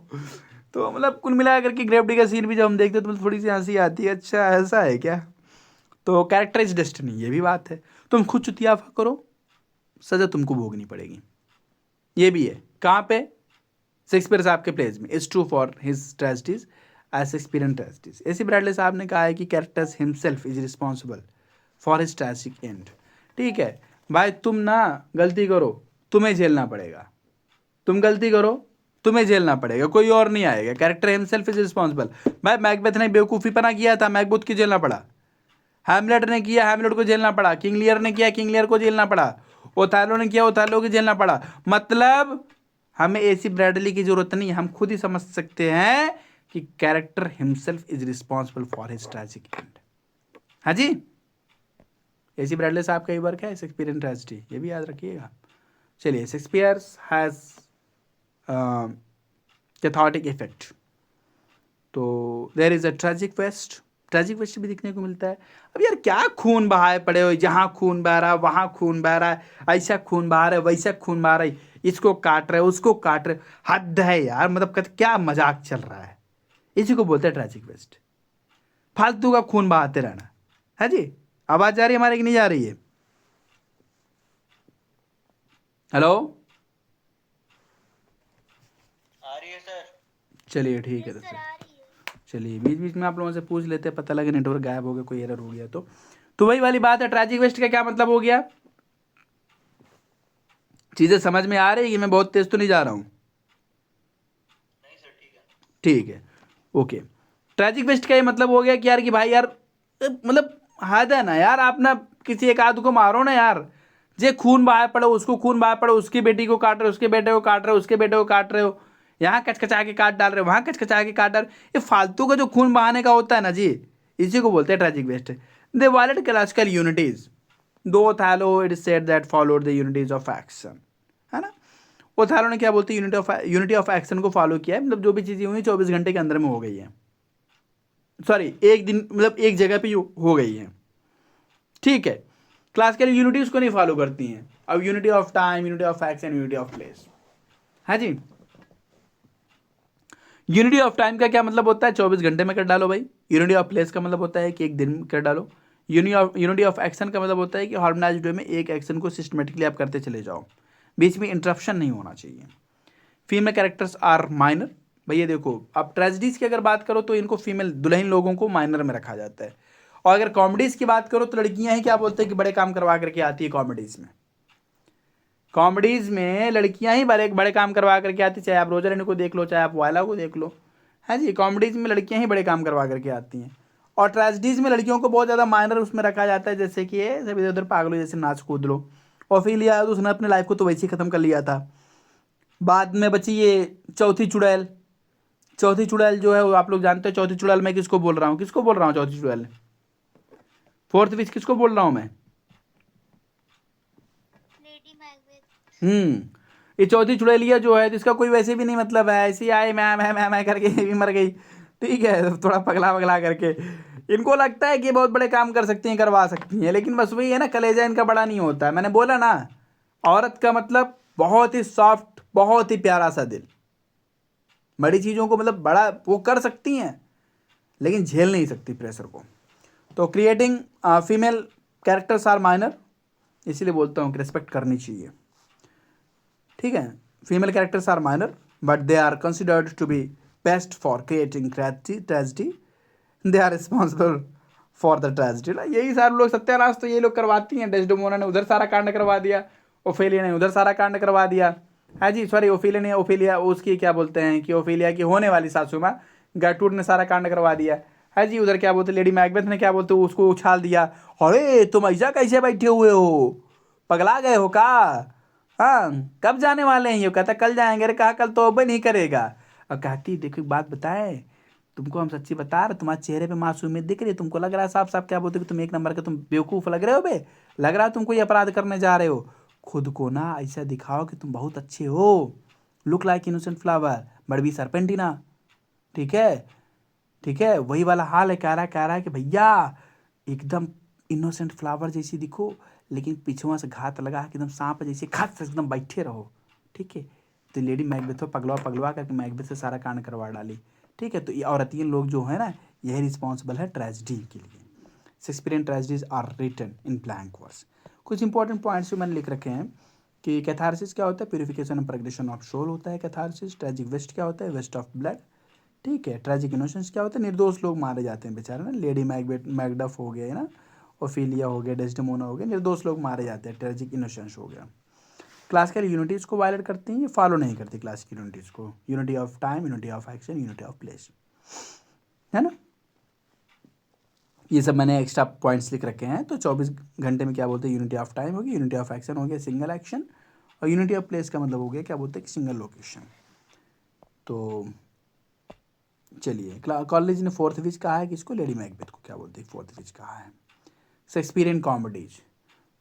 Speaker 1: तो मतलब कुल मिला करके ग्रेविटी का सीन भी जब हम देखते हैं तो थोड़ी सी हंसी आती है, अच्छा ऐसा है क्या? तो कैरेक्टर इज डेस्टिनी, ये भी बात है। तुम खुद चुतिया करो, सजा तुमको भोगनी पड़ेगी, ये भी है। कहाँ पे? शेक्सपियर साहब के प्लेज में। It's true for his tragedies as Shakespearean tragedies. A C Bradley साहब ने कहा है कि characters himself is responsible for his tragic end. ठीक है भाई, तुम ना गलती करो तुम्हें झेलना पड़ेगा, तुम गलती करो तुम्हें झेलना पड़ेगा, कोई और नहीं आएगा। Character himself is responsible. भाई मैकबेथ ने बेवकूफ़ी पना किया था, मैकबेथ को झेलना पड़ा। हैमलेट ने किया, हैमलेट को झेलना पड़ा। किंग लियर ने किया, किंग लियर को झेलना पड़ा। ओथेलो ने किया, ओथेलो को झेलना पड़ा। मतलब हमें एसी ब्रैडली की जरूरत नहीं है, हम खुद ही समझ सकते हैं कि character himself is responsible for his tragic end. हाँ जी, एसी ब्रैडली साहब का ही वर्क है शेक्सपियर इन ट्रेजेडी, ये भी याद रखिएगा। चलिए, शेक्सपियर हैज कैथार्टिक इफेक्ट। तो there is a tragic waste, tragic waste भी दिखने को मिलता है। अब यार क्या खून बहाए पड़े हो, जहाँ खून बह रहा है वहाँ खून बह रहा है, ऐसा खून बहा रहा है वैसा खून बहा रहा है, इसको काट रहे उसको काट रहे, हद है यार, मतलब क्या मजाक चल रहा है। इसी को बोलते हैं ट्रेजिक वेस्ट, फालतू का खून बहाते रहना। है जी, आवाज जा रही है हमारे की नहीं जा रही है? हेलो,
Speaker 3: आ रही है सर।
Speaker 1: चलिए ठीक है। तो चलिए, बीच बीच में आप लोगों से पूछ लेते हैं, पता लगे नेटवर्क गायब हो गया, कोई एरर हो गया तो वही वाली बात है, ट्रेजिक वेस्ट का क्या मतलब हो गया? चीजें समझ में आ रही है कि मैं बहुत तेज तो नहीं जा रहा हूं?
Speaker 3: नहीं सर, ठीक है।
Speaker 1: ठीक है, ओके। ट्रेजिक वेस्ट का ये मतलब हो गया कि यार, कि भाई यार, मतलब हद है ना यार, आप ना किसी एक आदमी को मारो ना यार, जे खून बहाए पड़ो, उसको खून बहाए पड़ो, उसकी बेटी को काट रहे हो, उसके बेटे को काट रहे हो, उसके बेटे को काट रहे हो, यहाँ कचकचा के काट डाल रहे हो, वहाँ कचकचा के काट डाल रहे हो। ये फालतू का जो खून बहाने का होता है ना जी, इसी को बोलते हैं tragic waste. They violate classical unities, though Othello it said that followed the unities of action, है ना। वो थैलो ने क्या बोलते हैं, यूनिटी ऑफ एक्शन को फॉलो किया है, मतलब जो भी चीज़ें हुई 24 घंटे के अंदर में हो गई है, सॉरी एक दिन, मतलब एक जगह पे हो गई है। ठीक है, क्लासिकल यूनिटी उसको नहीं फॉलो करती हैं। अब unity of time, unity of action, unity of place, हाँ जी। यूनिटी ऑफ टाइम का क्या मतलब होता है? 24 घंटे में कर डालो भाई। यूनिटी ऑफ प्लेस का मतलब होता है कि एक दिन में कर डालो। यूनिटी ऑफ एक्शन का मतलब होता है कि हार्मोनाइज्ड वे में एक एक्शन को सिस्टमेटिकली आप करते चले जाओ, बीच में इंटरप्शन नहीं होना चाहिए। Female characters are minor. भैया देखो, अब ट्रेजिडीज की अगर बात करो तो इनको फीमेल दुल्हन लोगों को माइनर में रखा जाता है, और अगर कॉमेडीज की बात करो तो लड़कियां ही क्या बोलते हैं कि बड़े काम करवा करके आती है कॉमेडीज में। कॉमेडीज में लड़कियां ही बड़े बड़े काम करवा करके आती, चाहे आप रोजा रानी को देख लो, चाहे आप वायला को देख लो। है जी, कॉमेडीज में लड़कियां ही बड़े काम करवा करके आती हैं, और ट्रेजिडीज में लड़कियों को बहुत ज़्यादा माइनर उसमें रखा जाता है, जैसे कि ये सब इधर उधर पागलों जैसे नाच कूद लो। ओफिलिया है तो उसने अपने लाइफ को तो वैसे ही ख़त्म कर लिया था। बाद में बची ये चौथी चुड़ैल। चौथी चुड़ैल जो है वो आप लोग जानते हैं, चौथी चुड़ैल मैं किसको बोल रहा हूँ, किसको बोल रहा हूँ चौथी चुड़ैल? फोर्थ विच किसको बोल रहा हूँ मैं?
Speaker 2: Lady Macbeth.
Speaker 1: ये चौथी चुड़ैलिया जो है, जिसका कोई वैसे भी नहीं मतलब है, ऐसी आई मैं करके ये भी मर गई। ठीक है, थोड़ा पगला पगला करके इनको लगता है कि ये बहुत बड़े काम कर सकती हैं, करवा सकती हैं, लेकिन बस वही है ना, कलेजा इनका बड़ा नहीं होता है। मैंने बोला ना, औरत का मतलब बहुत ही सॉफ्ट, बहुत ही प्यारा सा दिल। बड़ी चीज़ों को मतलब बड़ा वो कर सकती हैं, लेकिन झेल नहीं सकती प्रेशर को। तो creating female characters are minor, इसीलिए बोलता हूँ कि रिस्पेक्ट करनी चाहिए। ठीक है, female characters are minor but they are considered to be best for creating tragedy, they are responsible for the tragedy. यही सारे लोग सत्यानाश तो ये लोग करवाती हैं। डेस्डेमोना ने उधर सारा कांड करवा दिया, ओफेलिया ने उधर सारा कांड करवा दिया। है जी, सॉरी, ओफेलिया उसकी क्या बोलते हैं कि ओफेलिया की होने वाली सासू माँ गैटूड ने सारा कांड करवा दिया। है जी, उधर क्या बोलते लेडी मैकबेथ ने क्या बोलते उसको उछाल दिया। अरे तुम ऐसा कैसे बैठे हुए हो, पगला गए हो का? हाँ, कब जाने वाले हैं? ये कहता कल जाएंगे। अरे कहा कल तो अब नहीं करेगा। और कहती देखो एक बात बताए, तुमको हम सच्ची बता रहे, तुम्हारे चेहरे पे मासूमियत दिख रही है, तुमको लग रहा है साफ साफ क्या बोलते कि तुम एक नंबर के तुम बेवकूफ़ लग रहे हो बे, लग रहा है तुम कोई अपराध करने जा रहे हो। खुद को ना ऐसा दिखाओ कि तुम बहुत अच्छे हो, लुक लाइक इनोसेंट फ्लावर बड़बी सरपेंटिना। ठीक है, ठीक है, वही वाला हाल है। कह रहा है कि भैया एकदम इनोसेंट फ्लावर जैसी दिखो, लेकिन पीछुआ से घात लगा कि एकदम सांप जैसे खत से एकदम बैठे रहो। ठीक है, तो लेडी मैकबेथ पगलवा पगलवा करके मैकबेथ से सारा कांड करवा डाली। ठीक है, तो ये औरतियन लोग जो है ना, यही रिस्पॉन्सिबल है ट्रेजिडी के लिए। Shakespearean tragedies are written in blank verse. कुछ इंपॉर्टेंट पॉइंट्स जो मैंने लिख रखे हैं कि कैथारसिस क्या होता है, purification and progression of soul होता है कैथारसिस। ट्रेजिक वेस्ट क्या होता है, वेस्ट ऑफ ब्लड। ठीक है, ट्रेजिक इनोसेंस क्या होता है, निर्दोष लोग मारे जाते हैं बेचारे ना, लेडी मैकडफ हो गया है ना, ओफिलिया हो गया, डेस्डेमोना हो गया, निर्दोष लोग मारे जाते हैं, ट्रेजिक इनोसेंस हो गया। क्लासिकल यूनिटीज़ को वायलेट करती हैं, ये फॉलो नहीं करती क्लासिकल यूनिटीज़ को। Unity of time, unity of action, unity of place, है ना। ये सब मैंने एक्स्ट्रा पॉइंट्स लिख रखे हैं। तो 24 घंटे में क्या बोलते हैं, यूनिटी ऑफ टाइम होगी, यूनिटी ऑफ एक्शन हो गया सिंगल एक्शन, और यूनिटी ऑफ प्लेस का मतलब हो गया क्या बोलते हैं कि सिंगल लोकेशन। तो चलिए, कॉलेज ने फोर्थ विच कहा है कि इसको, लेडी मैकबेथ को क्या बोलते हैं फोर्थ विच कहा है। Shakespearean comedies.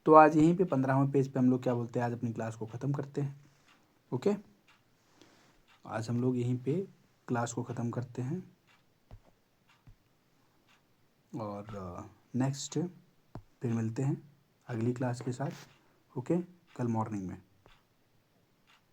Speaker 1: तो आज यहीं पे 15वें पेज पे हम लोग क्या बोलते हैं आज अपनी क्लास को ख़त्म करते हैं। ओके, आज हम लोग यहीं पे क्लास को ख़त्म करते हैं और नेक्स्ट फिर मिलते हैं अगली क्लास के साथ। ओके, कल मॉर्निंग में।